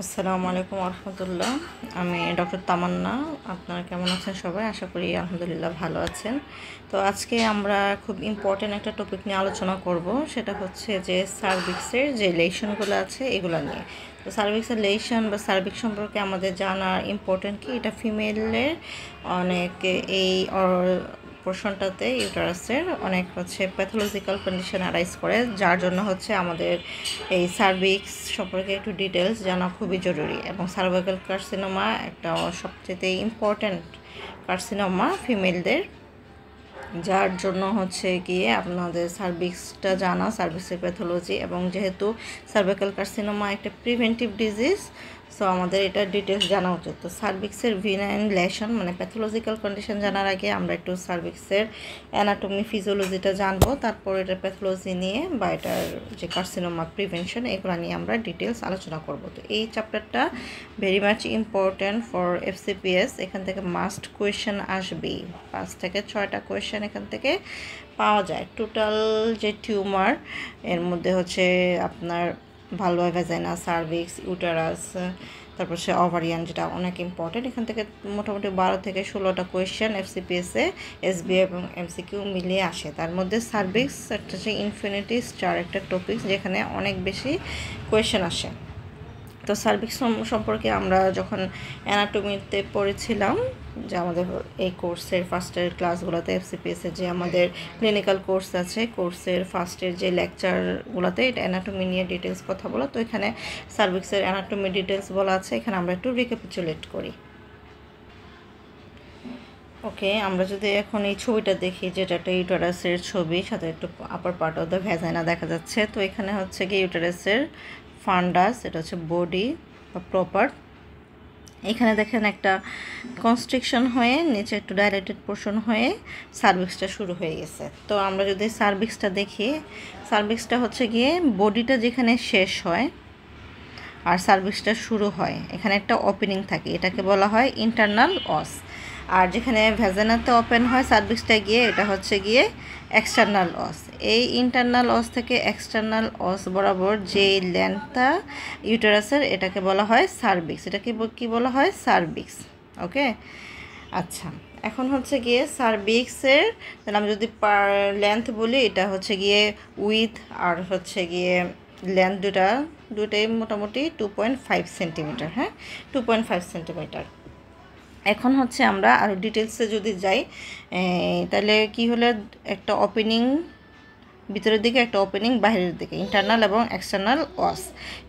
আসসালামু আলাইকুম রহমতুল্লাহ। আমি ডক্টর তামান্না। আপনারা কেমন আছেন সবাই? আশা করি আলহামদুলিল্লাহ ভালো আছেন। তো আজকে আমরা খুব ইম্পর্টেন্ট একটা টপিক নিয়ে আলোচনা করব, সেটা হচ্ছে যে সার্ভিক্সের যে লেশনগুলো আছে এগুলো নিয়ে। তো সার্ভিক্সের লেশন বা সার্ভিক্স সম্পর্কে আমাদের জানা ইম্পর্টেন্ট কি, এটা ফিমেলের অনেক এই পোর্শনটাতে ইউটারাসের অনেক প্যাথোলজিক্যাল কন্ডিশন অ্যারাইজ করে, যার জন্য আমাদের এই সার্ভিক্স সম্পর্কে একটু ডিটেলস জানা খুবই জরুরি। এবং সার্ভাইকাল কার্সিনোমা একটা সবচেয়ে ইম্পর্ট্যান্ট কার্সিনোমা ফিমেলদের, যার জন্য গিয়ে আপনাদের সার্ভিক্সটা জানা, সার্ভিক্সের প্যাথোলজি, এবং যেহেতু সার্ভাইকাল কার্সিনোমা একটা প্রিভেন্টিভ ডিজিজ, সো আমাদের এটা ডিটেলস জানা উচিত। তো সার্ভিক্সের ভিনাইন লেশন মানে প্যাথোলজিক্যাল কন্ডিশন জানার আগে আমরা একটু সার্ভিক্সের অ্যানাটমি ফিজিওলজিটা জানবো, তারপর এটার প্যাথোলজি নিয়ে বা এটার যে কার্সিনোমা প্রিভেনশন এগুলো নিয়ে আমরা ডিটেলস আলোচনা করব। তো এই চ্যাপ্টারটা very much important for FCPS. এখান থেকে মাস্ট কোয়েশ্চেন আসবেই, 5 থেকে 6টা কোয়েশ্চেন এখান থেকে পাওয়া যায়। টোটাল যে টিউমার এর মধ্যে আপনার ভালভা, ভ্যাজাইনা, সার্ভিক্স, ইউটারাস, তারপর ওভারিয়ান, যেটা অনেক ইম্পর্টেন্ট। এখান থেকে মোটামুটি 12 থেকে 16টা কোয়েশ্চেন এফসিপিএসে এসবিআই এবং এমসিকিউ মিলিয়ে আসে। তার মধ্যে সার্ভিক্স একটা ইনফিনিটি স্টার একটা টপিক, যেখানে অনেক বেশি কোয়েশ্চেন আসে। তো সার্ভিক্স সম্পর্কে আমরা যখন অ্যানাটমিতে পড়েছিলাম, যে আমাদের এই কোর্সের ফার্স্টের ক্লাসগুলোতে এফসিপিএসের যে আমাদের ক্লিনিক্যাল কোর্স আছে, কোর্সের ফার্স্টের যে লেকচারগুলোতে এটা অ্যানাটমি নিয়ে ডিটেলস কথা বলা। তো এখানে সার্ভিক্সের অ্যানাটমি ডিটেলস বলা আছে, এখানে আমরা একটু রিক্যাপিচুলেট করি। ওকে, আমরা যদি এখন এই ছবিটা দেখি, যেটা একটা ইউটারাসের ছবি, সাথে একটু আপার পার্ট অফ দ্য ভ্যাজাইনা দেখা যাচ্ছে। তো এখানে গিয়ে ইউটারাসের ফান্ডাস, এটা হচ্ছে বডি বা প্রপার। এখানে দেখেন একটা কনস্ট্রিকশন হয়ে নিচে একটু ডাইলেটেড পোর্শন হয়ে সার্ভিক্সটা শুরু হয়ে গেছে। তো আমরা যদি সার্ভিক্সটা দেখি, সার্ভিক্সটা গিয়ে বডিটা যেখানে শেষ হয় আর সার্ভিক্সটা শুরু হয়, এখানে একটা ওপেনিং থাকে, এটাকে বলা হয় ইন্টারনাল অস। আর যেখানে ভ্যাজানাতে ওপেন হয় সার্ভিক্সটা গিয়ে, এটা গিয়ে এক্সটার্নাল অস। এই ইন্টারনাল অস থেকে এক্সটার্নাল অস বরাবর যে লেন্থটা ইউটারাসের, এটাকে বলা হয় সার্ভিক্স। এটাকে কি বলা হয়? সার্ভিক্স। ওকে, আচ্ছা। এখন গিয়ে সার্ভিক্সের আমি যদি পার লেন্থ বলি, এটা গিয়ে উইথ আর গিয়ে লেন্থ দুটাই মোটামুটি 2.5 সেন্টিমিটার। হ্যাঁ, 2.5 সেন্টিমিটার। এখন আমরা আরও ডিটেলসে যদি যাই, তাহলে কি হলো, একটা ওপেনিং ভিতরের দিকে, একটা ওপেনিং বাইরের দিকে, ইন্টারনাল এবং এক্সটার্নাল ওয়াস।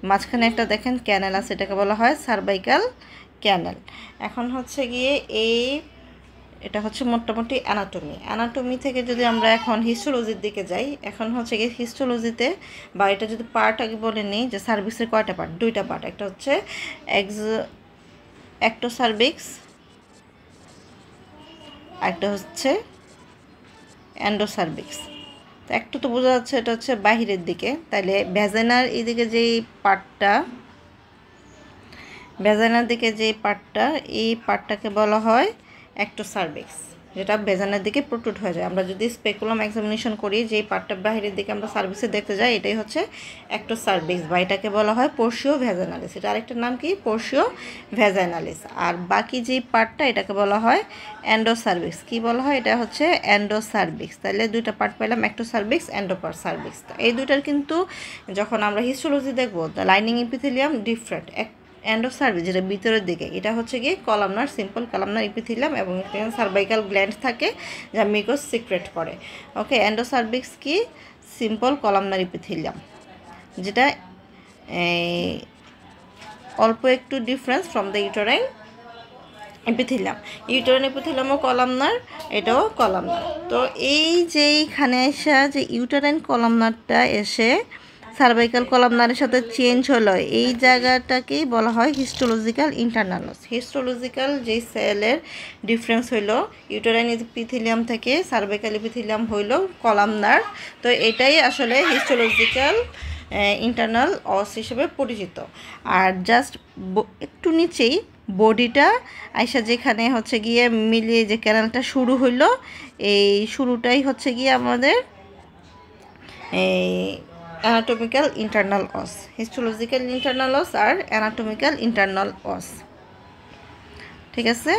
মাঝখানে একটা দেখেন ক্যানেল আছে, এটাকে বলা হয় সার্ভাইকাল ক্যানেল। এখন গিয়ে এটা মোটামুটি অ্যানাটমি থেকে যদি আমরা এখন হিস্টোলজির দিকে যাই, এখন গিয়ে হিস্টোলজিতে বা এটা যদি পার্ট আগে বলে নিই, যে সার্ভিক্সের কয়টা পার্ট? 2টা পার্ট। একটা একটোসার্ভিক্স, একটা এন্ডোসার্ভিক্স। তো একটু তো বোঝা যাচ্ছে এটা বাহিরের দিকে। তাইলে ভ্যাজাইনার এইদিকে যেই পার্টটা, ভ্যাজাইনার দিকে যেই পার্টটা, এই পার্টটাকে বলা হয় একটোসার্ভিক্স, যেটা ভ্যাজাইনার দিকে প্রোট্রুড হয়ে যায়। আমরা যদি স্পেকুলাম এক্সামিনেশন করি, যেই পার্টটা বাহিরের দিকে আমরা সার্ভিসে দেখতে যাই, এটাই একটোসার্ভিক্স, বা এটাকে বলা হয় পোর্শিও ভ্যাজাইনালিস। এটা আরেকটা নাম কি? পোর্শিও ভ্যাজাইনালিস। আর বাকি যেই পার্টটা, এটাকে বলা হয় এন্ডোসার্ভিক্স। কি বলা হয়? এটা এন্ডোসার্ভিক্স। তাহলে 2টা পার্ট পেলাম, একটোসার্ভিক্স, এন্ডোসার্ভিক্স। এই দুইটার কিন্তু যখন আমরা হিস্টোলজি দেখবো, লাইনিং ইপিথেলিয়াম ডিফারেন্ট। এন্ডোসার্ভিক্স যেটা ভিতরের দিকে, এটা গিয়ে কলামনার, সিম্পল কলামনার ইপিথেলিয়াম, এবং সার্ভাইকাল গ্ল্যান্ড থাকে যা মিউকাস সিক্রেট করে। ওকে, এন্ডোসার্ভিক্স কি? সিম্পল কলামনার ইপিথেলিয়াম, যেটা অল্প একটু difference from the uterine epithelium. Uterine এপিথেলিয়ামও কলামনার, এটাও কলামনার। তো এই যে এইখানে এসে যে ইউটেরাইন কলামনারটা এসে সার্ভাইকাল কলামনারের সাথে চেঞ্জ হলো, এই জায়গাটাকেই বলা হয় হিস্টোলজিক্যাল ইন্টারনালস। হিস্টোলজিক্যাল যেই সেলের ডিফারেন্স হইলো ইউটেরাইন এপিথেলিয়াম থেকে সার্ভাইকাল এপিথেলিয়াম হইলো কলামনার। তো এটাই আসলে হিস্টোলজিক্যাল ইন্টারনাল অস হিসেবে পরিচিত। আর জাস্ট একটু নিচেই বডিটা আইসা যেখানে গিয়ে মিলিয়ে যে ক্যানালটা শুরু হইলো, এই শুরুটাই গিয়ে আমাদের এই অ্যানাটমিক্যাল ইন্টারনাল অস, হিস্টোলজিক্যাল ইন্টারনাল অস আর অ্যানাটমিক্যাল ইন্টারনাল অস। ঠিক আছে,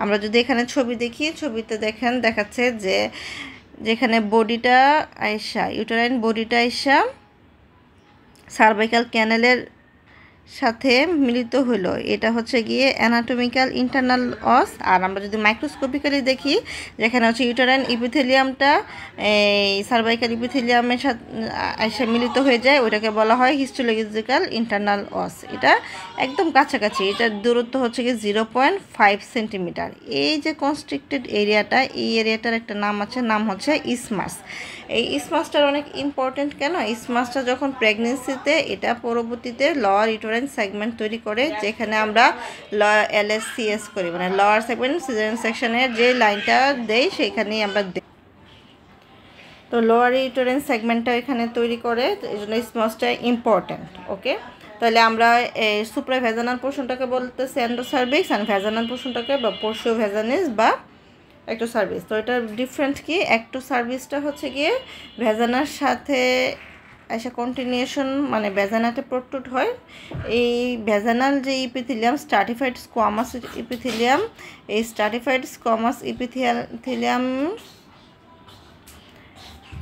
আমরা যদি এখানে ছবি দেখি, ছবিতে দেখেন দেখাচ্ছে যে যেখানে বডিটা আইসা ইউটেরাইন বডিটা আইসা সার্ভাইকাল ক্যানেলের সাথে মিলিত হলো, এটা হচ্ছে গিয়ে অ্যানাটমিক্যাল ইন্টারনাল অস। আর আমরা যদি মাইক্রোস্কোপিক্যালি দেখি, যেখানে হচ্ছে ইউটেরাইন ইপিথেলিয়ামটা এই সার্ভাইকাল ইপিথেলিয়ামের সাথে এসে মিলিত হয়ে যায়, ওইটাকে বলা হয় হিস্টোলজিক্যাল ইন্টারনাল অস। এটা একদম কাছাকাছি, এটার দূরত্ব হচ্ছে গিয়ে 0.5 সেন্টিমিটার। এই যে কনস্ট্রিক্টেড এরিয়াটা, এই এরিয়াটার একটা নাম আছে, নাম হচ্ছে ইসমাস। এই ইসমাসটার অনেক ইম্পর্টেন্ট কেন, ইসমাসটা যখন প্রেগনেন্সিতে এটা পরবর্তীতে লোয়ার ইউটেরাইন সেগমেন্ট তৈরি করে, যেখানে আমরা LSCS করি, মানে লোয়ার সেগমেন্ট সিজারিয়ান সেকশনের যে লাইনটা দেই সেখানেই আমরা দিই। তো লোয়ার ইউটেরাইন সেগমেন্টটা এখানে তৈরি করে, এই জন্য ইসমাসটা ইম্পর্টেন্ট। ওকে, তাহলে আমরা সুপ্রাভেজানাল পোর্শনটাকে বলতেছি এন্ডোসার্ভিক্স, আর ভেজানাল পোর্শনটাকে বা পোর্শিও ভেজানিস বা একটোসার্ভিস। তো এটা ডিফারেন্ট কি, একটোসার্ভিসটা হচ্ছে গিয়ে ভেজানার সাথে এসে কন্টিনিউশন, মানে ভেজানাতে প্রোট্রুড হয়। এই ভেজানাল যে ইপিথেলিয়াম, স্ট্রাটিফাইড স্কোয়ামাস ইপিথেলিয়াম, এই স্ট্রাটিফাইড স্কোয়ামাস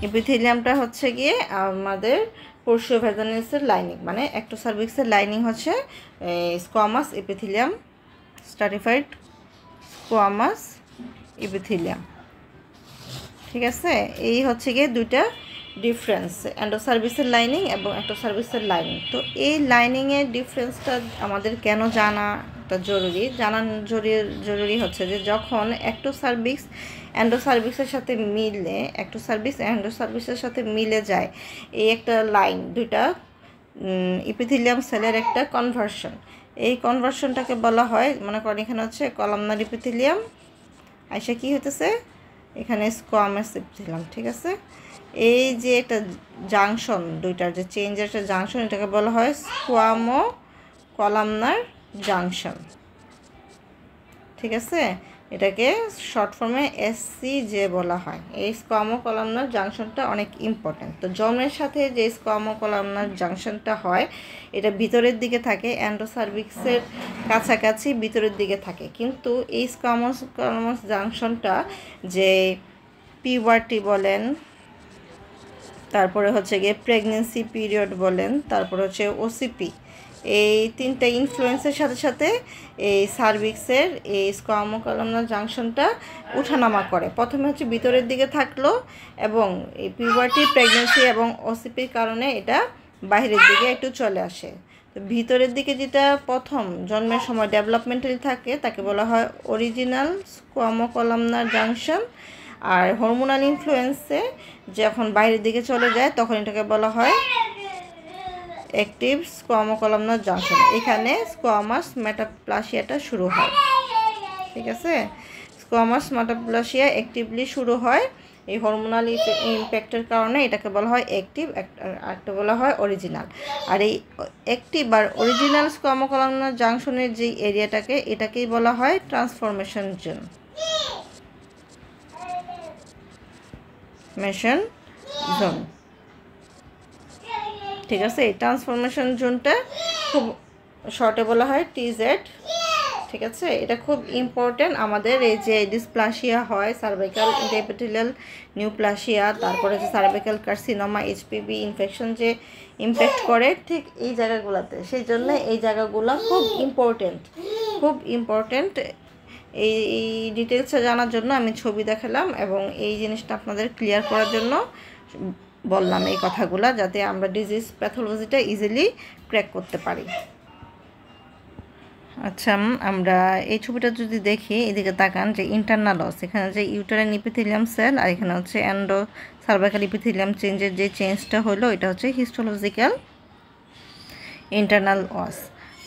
ইপিথেলিয়ামটা হচ্ছে গিয়ে আমাদের পোর্শিও ভেজানিসের লাইনিং, মানে একটোসার্ভিক্সের লাইনিং হচ্ছে স্কোয়ামাস ইপিথেলিয়াম, স্ট্রাটিফাইড স্কোয়ামাস ইপিথেলিয়াম। ঠিক আছে, এই হচ্ছে গিয়ে দুইটা ডিফারেন্স, এন্ডোসার্ভিসের লাইনিং এবং একটোসার্ভিসের লাইনিং। তো এই লাইনিংয়ের ডিফারেন্সটা আমাদের কেন জানাটা জরুরি? জরুরি হচ্ছে যে যখন একটোসার্ভিক্স এন্ডোসার্ভিক্সের সাথে মিলে, একটোসার্ভিক্স এন্ডোসার্ভিসের সাথে মিলে যায়, এই একটা লাইন, দুইটা ইপিথেলিয়াম সেলের একটা কনভার্সন, এই কনভার্সনটাকে বলা হয়, মনে করেন এখানে হচ্ছে কলামনার ইপিথেলিয়াম আইসা কি হইতেছে, এখানে স্কোয়ামাস ইপিথেলিয়াম। ঠিক আছে, এই যে একটা জাংশন, দুইটার যে চেঞ্জের একটা জাংশন, এটাকে বলা হয় স্কোয়ামো কলামনার জাংশন। ঠিক আছে, এটাকে শর্ট ফর্মে SCJ বলা হয়। এই স্কোয়ামো কলামনার জাংশনটা অনেক ইম্পর্ট্যান্ট। তো জন্মের সাথে যে স্কোয়ামো কলামনার জাংশনটা হয়, এটা ভিতরের দিকে থাকে, অ্যান্ডোসার্ভিক্সের কাছাকাছি ভিতরের দিকে থাকে। কিন্তু এই স্কোয়ামো কলামনার জাংশনটা যে পিউবার্টি বলেন, তারপরে হচ্ছে গিয়ে প্রেগনেন্সি পিরিয়ড বলেন, তারপরে হচ্ছে OCP, এই তিনটা ইনফ্লুয়েন্সের সাথে সাথে এই সার্ভিক্সের এই স্কোয়ামো কলামনার জাংশনটা উঠানামা করে। প্রথমে হচ্ছে ভিতরের দিকে থাকলো, এবং এই পিউবার্টি, প্রেগনেন্সি এবং OCPর কারণে এটা বাইরের দিকে একটু চলে আসে। তো ভিতরের দিকে যেটা প্রথম জন্মের সময় ডেভেলপমেন্টালি থাকে, তাকে বলা হয় অরিজিনাল স্কোয়ামো কলামনার জাংশন। আর হরমোনাল ইনফ্লুয়েন্সে যখন বাইরের দিকে চলে যায়, তখন এটাকে বলা হয় অ্যাক্টিভ স্কোয়ামো কলামনার জাংশন। এখানে স্কোয়ামাস মেটাপ্লাসিয়াটা শুরু হয়। ঠিক আছে, স্কোয়ামাস মেটাপ্লাসিয়া অ্যাক্টিভলি শুরু হয় এই হরমোনাল ইম্প্যাক্টের কারণে, এটাকে বলা হয় অ্যাক্টিভ, একটা বলা হয় অরিজিনাল। আর এই অ্যাক্টিভ আর অরিজিনাল স্কোয়ামো কলামনার জাংশনের যে এরিয়াটাকে, এটাকেই বলা হয় ট্রান্সফরমেশন জোন। ঠিক আছে, এই ট্রান্সফরমেশন জোনটা খুব শর্টে বলা হয় TZ। ঠিক আছে, এটা খুব ইম্পর্টেন্ট আমাদের এই যে ডিসপ্লাসিয়া হয়, সার্ভাইকাল ইন্টারপিথেলিয়াল নিউপ্লাসিয়া, তারপরে হচ্ছে সার্ভাইকাল কার্সিনোমা, HPV ইনফেকশন যে ইম্প্যাক্ট করে ঠিক এই জায়গাগুলোতে, সেই জন্য এই জায়গাগুলো খুব ইম্পর্টেন্ট। এই ডিটেলসটা জানার জন্য আমি ছবি দেখালাম, এবং এই জিনিসটা আপনাদের ক্লিয়ার করার জন্য বললাম এই কথাগুলো, যাতে আমরা ডিজিজ প্যাথোলজিটা ইজিলি ক্র্যাক করতে পারি। আচ্ছা, আমরা এই ছবিটা যদি দেখি, এদিকে তাকান যে ইন্টারনাল অস, এখানে যে ইউটেরাইন ইপিথেলিয়াম সেল, আর এখানে হচ্ছে এন্ডো সার্ভাইকাল ইপিথেলিয়াম চেঞ্জের যে চেঞ্জটা হলো, এটা হচ্ছে হিস্টোলজিক্যাল ইন্টারনাল অস।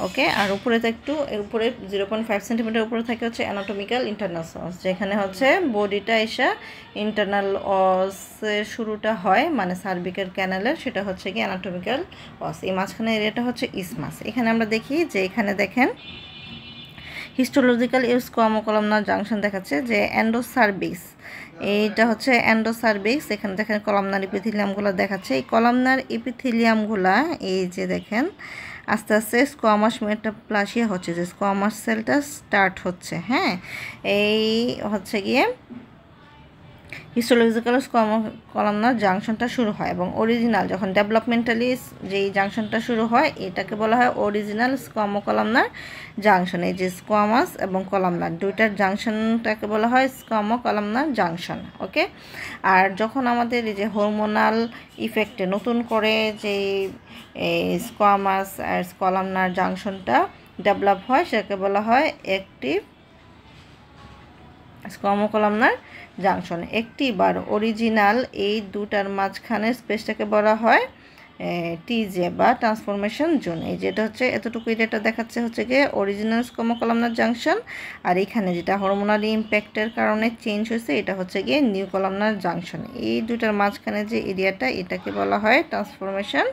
ওকে, আর উপরে তো একটু উপরে 0.5 সেন্টিমিটার উপরে থাকে হচ্ছে অ্যানাটমিক্যাল ইন্টারনাল অস, যেখানে হচ্ছে বডিটা এসে ইন্টারনাল অসের শুরুটা হয়, মানে সার্ভিক্যাল ক্যানেলের, সেটা হচ্ছে কি অ্যানাটমিক্যাল অস। এই মাঝখানে এরিয়াটা হচ্ছে ইসমাস। এখানে আমরা দেখি যে এখানে দেখেন হিস্টোলজিক্যাল স্কোয়ামো কলামনার জাংশন দেখাচ্ছে যে এন্ডোসার্ভিক্স, এইটা হচ্ছে এন্ডোসার্ভিক্স। এখানে দেখেন কলামনার ইপিথিলিয়ামগুলো দেখাচ্ছে। এই কলামনার ইপিথিলিয়ামগুলা এই যে দেখেন আস্তে আস্তে স্কোয়ামাস মেটাপ্লাসিয়া হচ্ছে, যে স্কোয়ামাস সেলটা স্টার্ট হচ্ছে। হ্যাঁ, এই হচ্ছে গিয়ে হিস্টোলজিক্যাল কলামনার জাংশনটা শুরু হয়, এবং অরিজিনাল যখন ডেভেলপমেন্টালি যেই জাংশনটা শুরু হয় এটাকে বলা হয় অরিজিনাল স্কোয়ামো কলামনার জাংশন। এই যে স্কোয়ামাস এবং কলামনার দুইটার জাংশনটাকে বলা হয় স্কোয়ামো কলামনার জাংশন। ওকে, আর যখন আমাদের এই যে হরমোনাল ইফেক্টে নতুন করে যে স্কোয়ামাস আর কলামনার জাংশনটা ডেভেলপ হয় সেটাকে বলা হয় অ্যাক্টিভ স্কোয়ামো কলামনার জাংশন। অ্যাক্টিভ আর অরিজিনাল এই দুটার মাঝখানে স্পেসটাকে বলা হয় টিজে বা ট্রান্সফরমেশন জোন। এই যেটা হচ্ছে এতটুকু এটা দেখাচ্ছে হচ্ছে গিয়ে অরিজিনাল স্কোয়ামো কলামনার জাংশন, আর এখানে যেটা হরমোনাল ইম্প্যাক্টের কারণে চেঞ্জ হয়েছে এটা হচ্ছে গিয়ে নিউ কলামনার জাংশন। এই দুটার মাঝখানে যে এরিয়াটা এটাকে বলা হয় ট্রান্সফরমেশন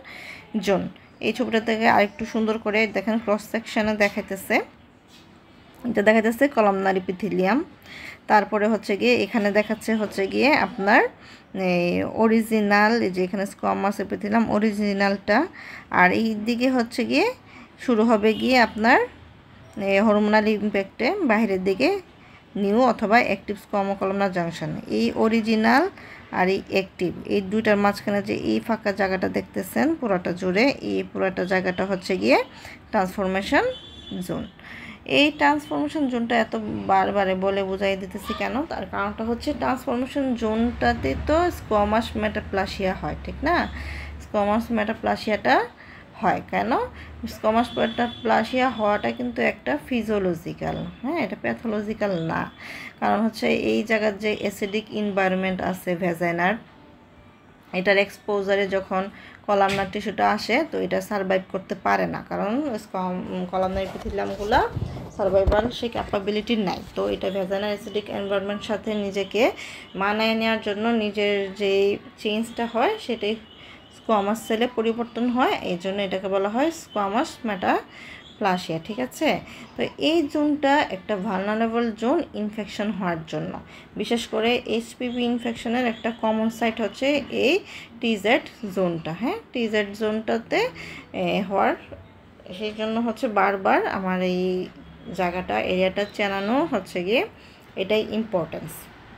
জোন। এই ছবিটা থেকে আরেকটু সুন্দর করে দেখেন ক্রস সেকশনে দেখাইতেছে, এটা দেখাইতেছে কলামনার ইপিথিলিয়াম। তারপরে হচ্ছে গিয়ে এখানে দেখাচ্ছে হচ্ছে গিয়ে আপনার অরিজিনাল, এই যে এখানে স্কোয়ামাস এপিথিলিয়াম অরিজিনালটা, আর এই দিকে হচ্ছে গিয়ে শুরু হবে গিয়ে আপনার হরমোনাল ইম্প্যাক্টে বাইরের দিকে নিউ অথবা অ্যাক্টিভ স্কোয়ামো কলামনার জাংশন। এই অরিজিনাল আর এই অ্যাক্টিভ এই দুইটার মাঝখানে যে এই ফাঁকা জায়গাটা দেখতেছেন পুরোটা জুড়ে, এই পুরোটা জায়গাটা হচ্ছে গিয়ে ট্রান্সফরমেশন জোন। এই ট্রান্সফরমেশন জোনটা এত বারবারে বলে বোঝাই দিতেছি কেন, তার কারণটা হচ্ছে ট্রান্সফরমেশন জোনটাতে তো স্কোয়ামাস মেটাপ্লাসিয়া হয়, ঠিক না? স্কোয়ামাস মেটাপ্লাসিয়াটা হয় কেন? স্কোয়ামাস মেটাপ্লাসিয়া হওয়াটা কিন্তু একটা ফিজিওলজিক্যাল, হ্যাঁ, এটা প্যাথোলজিক্যাল না। কারণ হচ্ছে এই জায়গার যে অ্যাসিডিক এনভায়রনমেন্ট আছে ভ্যাজাইনার, এটার এক্সপোজারে যখন কলামনার টিস্যুটা আসে তো এটা সারভাইভ করতে পারে না, কারণ কলামনার এপিথেলিয়ামগুলো সারভাইভাল সে ক্যাপাবিলিটি নাই। তো এটা ভ্যাজাইনাল অ্যাসিডিক এনভায়রনমেন্ট সাথে নিজেকে মানায় নেওয়ার জন্য নিজের যে চেঞ্জটা হয় সেটাই স্কোয়ামাস সেলে পরিবর্তন হয়, এই জন্য এটাকে বলা হয় স্কোয়ামাস মেটাপ্লাসিয়া। ঠিক আছে, তো এই জোনটা একটা ভালনারেবল জোন ইনফেকশন হওয়ার জন্য। বিশেষ করে এইচপিভি ইনফেকশনের একটা কমন সাইট হচ্ছে এই টিজেড জোনটা। হ্যাঁ, টিজেড জোনটাতে হওয়ার, সেই জন্য হচ্ছে বারবার আমার এই জায়গাটা এরিয়াটা চেনানো হচ্ছে গিয়ে এটাই ইম্পর্টেন্স।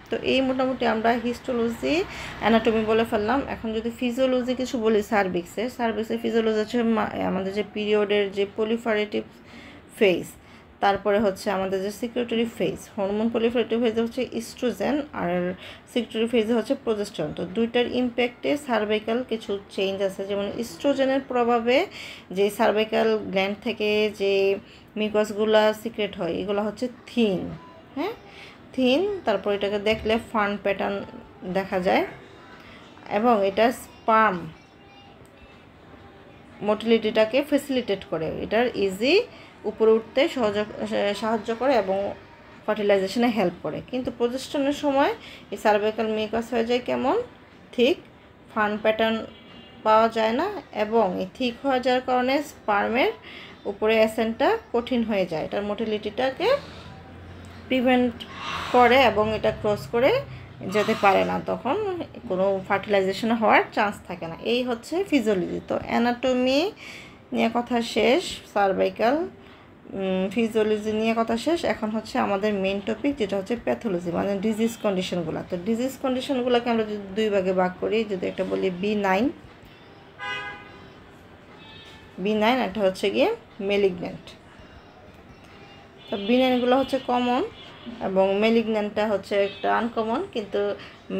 তো এই মোটামুটি আমরা হিস্টোলজি অ্যানাটমি বলে ফেললাম। এখন যদি ফিজিওলজি কিছু বলি, সার্ভিক্সের ফিজিওলজি হচ্ছে আমাদের যে পিরিয়ডের যে পলিফারেটিভ ফেজ, তারপরে হচ্ছে আমাদের যে সিক্রেটরি ফেজ, হরমোন পলিফারেটিভ ফেজে হচ্ছে ইস্ট্রোজেন আর সিক্রেটরি ফেজে হচ্ছে প্রোজেস্টেরন। তো দুইটার ইম্প্যাক্টে সার্ভাইকাল কিছু চেঞ্জ আছে, যেমন ইস্ট্রোজেনের প্রভাবে যে সার্ভাইকাল গ্ল্যান্ড থেকে যে মিউকাসগুলা সিক্রেট হয় এগুলো হচ্ছে থিন, হ্যাঁ থিন। তারপর এটাকে দেখলে ফান প্যাটার্ন দেখা যায়, এবং এটা স্পার্ম মোটিলিটিটাকে ফেসিলিটেট করে, এটার ইজি উপরে উঠতে সাহায্য করে এবং ফার্টিলাইজেশনে হেল্প করে। কিন্তু প্রজেস্টেরনের সময় এই সার্ভাইকাল মিউকাস হয়ে যায় কেমন, থিক, ফান প্যাটার্ন পাওয়া যায় না, এবং এই থিক হয়ে যাওয়ার কারণে স্পার্মের উপরে অ্যাসেন্টটা কঠিন হয়ে যায়, এটার মোটিলিটিটাকে প্রিভেন্ট করে এবং এটা ক্রস করে যেতে পারে না, তখন কোনো ফার্টিলাইজেশন হওয়ার চান্স থাকে না। এই হচ্ছে ফিজিওলজি। তো অ্যানাটমি নিয়ে কথা শেষ, সার্ভাইকাল ফিজিওলজি নিয়ে কথা শেষ। এখন হচ্ছে আমাদের মেইন টপিক যেটা হচ্ছে প্যাথোলজি, মানে ডিজিজ কন্ডিশনগুলো। তো ডিজিজ কন্ডিশনগুলোকে আমরা যদি দুই ভাগে ভাগ করি, যদি একটা বলি B9, একটা হচ্ছে গিয়ে মেলিগন্যান্ট। তো B9গুলো হচ্ছে কমন এবং মেলিগন্যান্টটা হচ্ছে একটা আনকমন, কিন্তু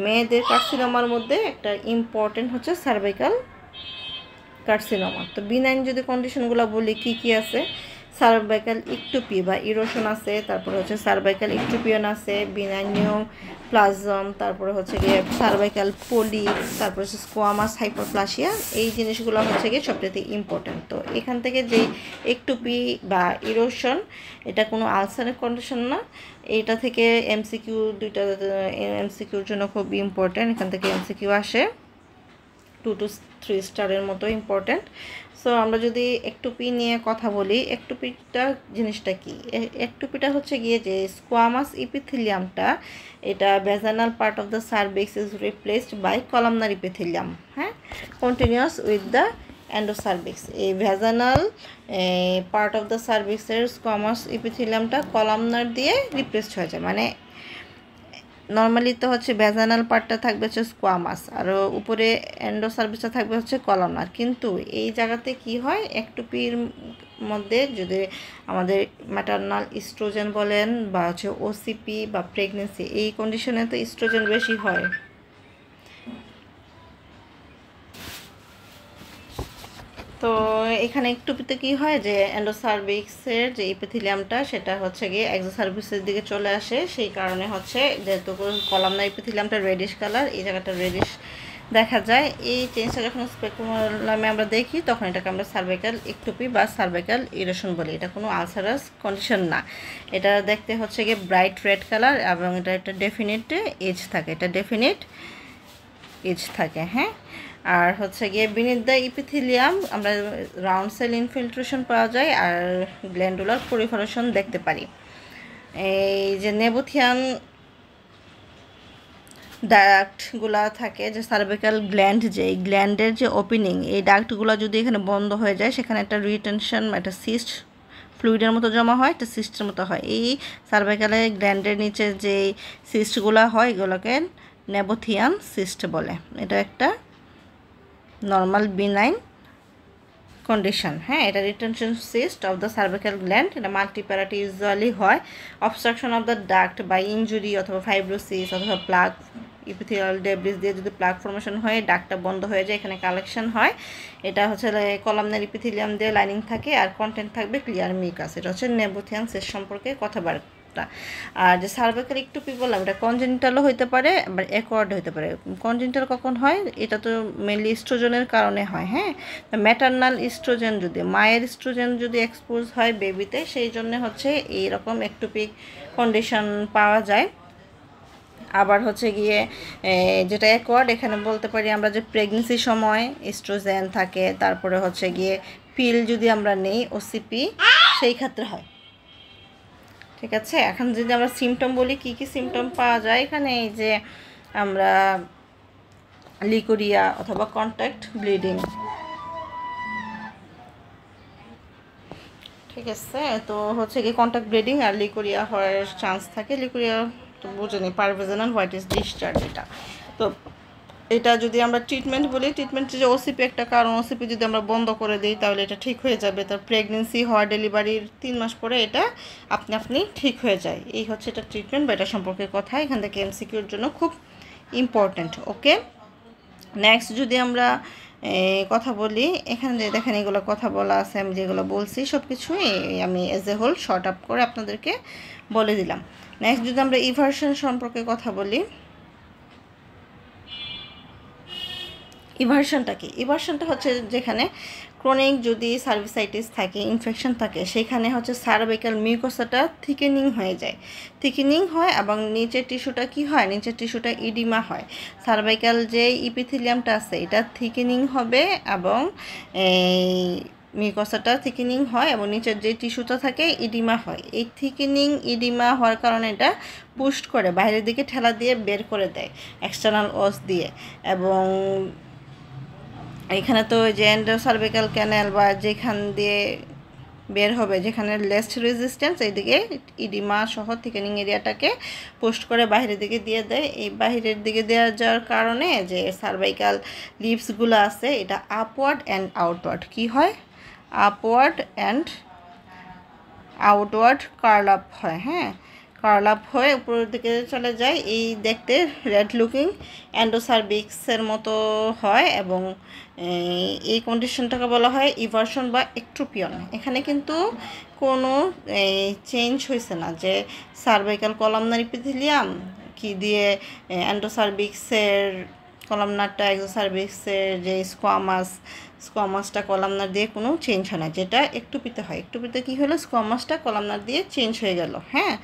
মেয়েদের কার্সিনোমার মধ্যে একটা ইম্পর্টেন্ট হচ্ছে সার্ভাইকাল কার্সিনোমা। তো B9 যদি কন্ডিশনগুলো বলি কী কী আছে, সার্ভাইকাল ইকটোপি বা ইরোশন আছে, তারপরে হচ্ছে সার্ভাইকাল ইকটোপিয়ন আছে, বিনাইনিও প্লাজম, তারপরে হচ্ছে গিয়ে সার্ভাইকাল পলিপ, তারপরে হচ্ছে স্কোয়ামাস হাইপারপ্লাসিয়া। এই জিনিসগুলো হচ্ছে গিয়ে সবচেয়ে ইম্পর্টেন্ট। তো এখান থেকে যে ইকটোপি বা ইরোশন, এটা কোনো আলসারের কন্ডিশন না, এটা থেকে এমসিকিউ দুইটা এমসিকিউর জন্য খুব ইম্পর্টেন্ট, এখান থেকে এমসিকিউ আসে। 2 to 3 স্টারের মতো ইম্পর্ট্যান্ট। সো আমরা যদি একটুপি নিয়ে কথা বলি, একটুপিটা জিনিসটা কি? একটুপিটা হচ্ছে গিয়ে যে স্কোয়ামাস ইপিথেলিয়ামটা, এটা vaginal part of the cervix is replaced by columnar epithelium, হ্যাঁ, কন্টিনিউয়াস উইথ দ্য এন্ডোসার্ভিক্স। এই ভ্যাজানাল পার্ট অফ দ্য সার্ভিক্সের স্কোয়ামাস ইপিথেলিয়ামটা কলামনার দিয়ে রিপ্লেসড হয়ে যায়। মানে নর্মালি তো হচ্ছে ভ্যাজানাল পার্টটা থাকবে হচ্ছে স্কোয়ামাস, আর উপরে এন্ডোসার্ভিসটা থাকবে হচ্ছে কলামনার। কিন্তু এই জায়গাতে কি হয়, একটুপির মধ্যে যদি আমাদের ম্যাটারনাল ইস্ট্রোজেন বলেন বা হচ্ছে ওসিপি বা প্রেগনেন্সি, এই কন্ডিশনে তো ইস্ট্রোজেন বেশি হয়। তো এখানে একটুপিতে কি হয় যে এন্ডোসার্ভিক্সের যে ইপিথেলিয়ামটা সেটা হচ্ছে গিয়ে এক্সোসার্ভিক্সের দিকে চলে আসে। সেই কারণে হচ্ছে যেহেতু কলামনার ইপিথেলিয়ামটা রেডিশ কালার, এই জায়গাটা রেডিশ দেখা যায়। এই চেঞ্জটা যখন স্পেকুলামে আমরা দেখি তখন এটাকে আমরা সার্ভাইকাল একটুপি বা সার্ভাইকাল ইরেশন বলি। এটা কোনো আলসারাস কন্ডিশন না। এটা দেখতে হচ্ছে গিয়ে ব্রাইট রেড কালার এবং এটা একটা ডেফিনিট এজ থাকে, এটা ডেফিনিট এজ থাকে, হ্যাঁ। আর হচ্ছে গিয়ে বিনিথ দ্য ইপিথেলিয়াম আমরা রাউন্ড সেল ইনফিল্ট্রেশন পাওয়া যায় আর গ্ল্যান্ডুলার পরিফারেশন দেখতে পারি। এই যে নেবোথিয়ান ডাক্টগুলা থাকে, যে সার্ভিক্যাল গ্ল্যান্ড, যে এই গ্ল্যান্ডের যে ওপেনিং, এই ডাক্টগুলো যদি এখানে বন্ধ হয়ে যায় সেখানে একটা রিটেনশন, একটা সিস্ট ফ্লুইডের মতো জমা হয়, একটা সিস্টের মতো হয়। এই সার্ভিক্যালের গ্ল্যান্ডের নিচে যে সিস্টগুলো হয় এগুলোকে নেবোথিয়ান সিস্ট বলে। এটা একটা নর্মাল বিনাইন কন্ডিশন, হ্যাঁ। এটা retention cyst of the cervical gland, এটা মাল্টিপ্যারাটি ইউজুয়ালি হয় obstruction of the duct by injury অথবা ফাইব্রোসিস অথবা প্লাগ, ইপিথেলিয়াল ডেব্রিস দিয়ে যদি প্লাগ ফর্মেশন হয়ে ডাক্টটা বন্ধ হয়ে যায়, এখানে কালেকশন হয়। এটা হচ্ছে কলামনার ইপিথেলিয়াম দিয়ে লাইনিং থাকে আর কন্টেন্ট থাকবে ক্লিয়ার মিউকাস। এটা হচ্ছে নেবোথিয়ান সিস্ট সম্পর্কে কথাবার্তা। আর যে সার্ভিক্যাল একটুপি বললাম, এটা কনজেনিটালও হইতে পারে আবার অ্যাকোয়ার্ড হইতে পারে। কনজেনিটাল কখন হয়? এটা তো মেনলি ইস্ট্রোজেনের কারণে হয়, হ্যাঁ। ম্যাটারনাল ইস্ট্রোজেন যদি, মায়ের ইস্ট্রোজেন যদি এক্সপোজ হয় বেবিতে, সেই জন্য হচ্ছে এইরকম একটুপি কন্ডিশন পাওয়া যায়। আবার হচ্ছে গিয়ে যেটা অ্যাকোয়ার্ড, এখানে বলতে পারি আমরা যে প্রেগনেন্সির সময় ইস্ট্রোজেন থাকে, তারপরে হচ্ছে গিয়ে পিল যদি আমরা নেই ওসিপি, সেই ক্ষেত্রে হয়। ঠিক আছে, এখন যদি আমরা সিমটম বলি, কি কি সিমটম পাওয়া যায় এখানে, এই যে আমরা লিকোরিয়া অথবা কন্ট্যাক্ট ব্লিডিং, ঠিক আছে। তো হচ্ছে কি কন্ট্যাক্ট ব্লিডিং আর লিকোরিয়া হওয়ার চান্স থাকে। লিকোরিয়া তো বুঝেনি, পারভেজনাল হোয়াইটিস ডিসচার্জ এটা। তো এটা যদি আমরা ট্রিটমেন্ট বলি, ট্রিটমেন্টে যে ওসিপি একটা কারণ, ওসিপি যদি আমরা বন্ধ করে দিই তাহলে এটা ঠিক হয়ে যাবে। তার প্রেগনেন্সি হওয়া ডেলিভারির 3 মাস পরে এটা আপনি ঠিক হয়ে যায়। এই হচ্ছে এটা ট্রিটমেন্ট বা এটা সম্পর্কে কথা। এখান থেকে এমসিকিউর জন্য খুব ইম্পর্ট্যান্ট। ওকে, নেক্সট যদি আমরা কথা বলি, এখানে যে দেখেন এগুলো কথা বলা আছে, আমি যেগুলো বলছি সব কিছুই আমি as a whole short up করে আপনাদেরকে বলে দিলাম। নেক্সট যদি আমরা ইভার্সন সম্পর্কে কথা বলি, ইভার্সনটা কি? ইভার্সনটা হচ্ছে যেখানে ক্রনিক যদি সার্ভিসাইটিস থাকে, ইনফেকশন থাকে, সেখানে হচ্ছে সার্ভাইকাল মিউকোসাটা থিকেনিং হয়ে যায়, থিকেনিং হয় এবং নিচের টিস্যুটা কি হয়, নিচের টিস্যুটা ইডিমা হয়। সার্ভাইকাল যে ইপিথেলিয়ামটা আছে এটা থিকেনিং হবে এবং মিউকোসাটা থিকেনিং হয় এবং নিচের যে টিস্যুটা থাকে ইডিমা হয়। এই থিকেনিং ইডিমা হওয়ার কারণে এটা পুস্ট করে বাইরের দিকে ঠেলা দিয়ে বের করে দেয় এক্সটার্নাল ওস দিয়ে। এবং এখানে তো যে এন্ডোসার্ভিক্যাল ক্যানেল বা যেখান দিয়ে বের হবে, যেখানে লেস্ট রেজিস্ট্যান্স, এইদিকে ইডিমা সহ থিকেনিং এরিয়াটাকে পোস্ট করে বাইরের দিকে দিয়ে দেয়। এই বাইরের দিকে দেওয়া যাওয়ার কারণে যে সার্ভাইকাল লিপসগুলো আছে এটা আপওয়ার্ড অ্যান্ড আউটওয়ার্ড কি হয়, upward and outward curl up হয়, হ্যাঁ, কার্ল আপ হয়ে উপরের দিকে চলে যায়। এই দেখতে রেড লুকিং এন্ডোসার্ভিক্সের মতো হয় এবং এই কন্ডিশনটাকে বলা হয় ইভার্সন বা একট্রোপিয়ন। এখানে কিন্তু কোনো চেঞ্জ হয়েছে না, যে সার্ভাইকাল কলামনার ইপিথেলিয়াম কি দিয়ে এন্ডোসার্ভিক্সের কলামনারটা এক্সোসার্ভিক্সের যে স্কোয়ামাস স্কোয়ামাসটা কলামনার দিয়ে কোনো চেঞ্জ হয় না, যেটা একটুপিতে হয়। একটুপিতে কী হলো, স্কোয়ামাসটা কলামনার দিয়ে চেঞ্জ হয়ে গেল। হ্যাঁ,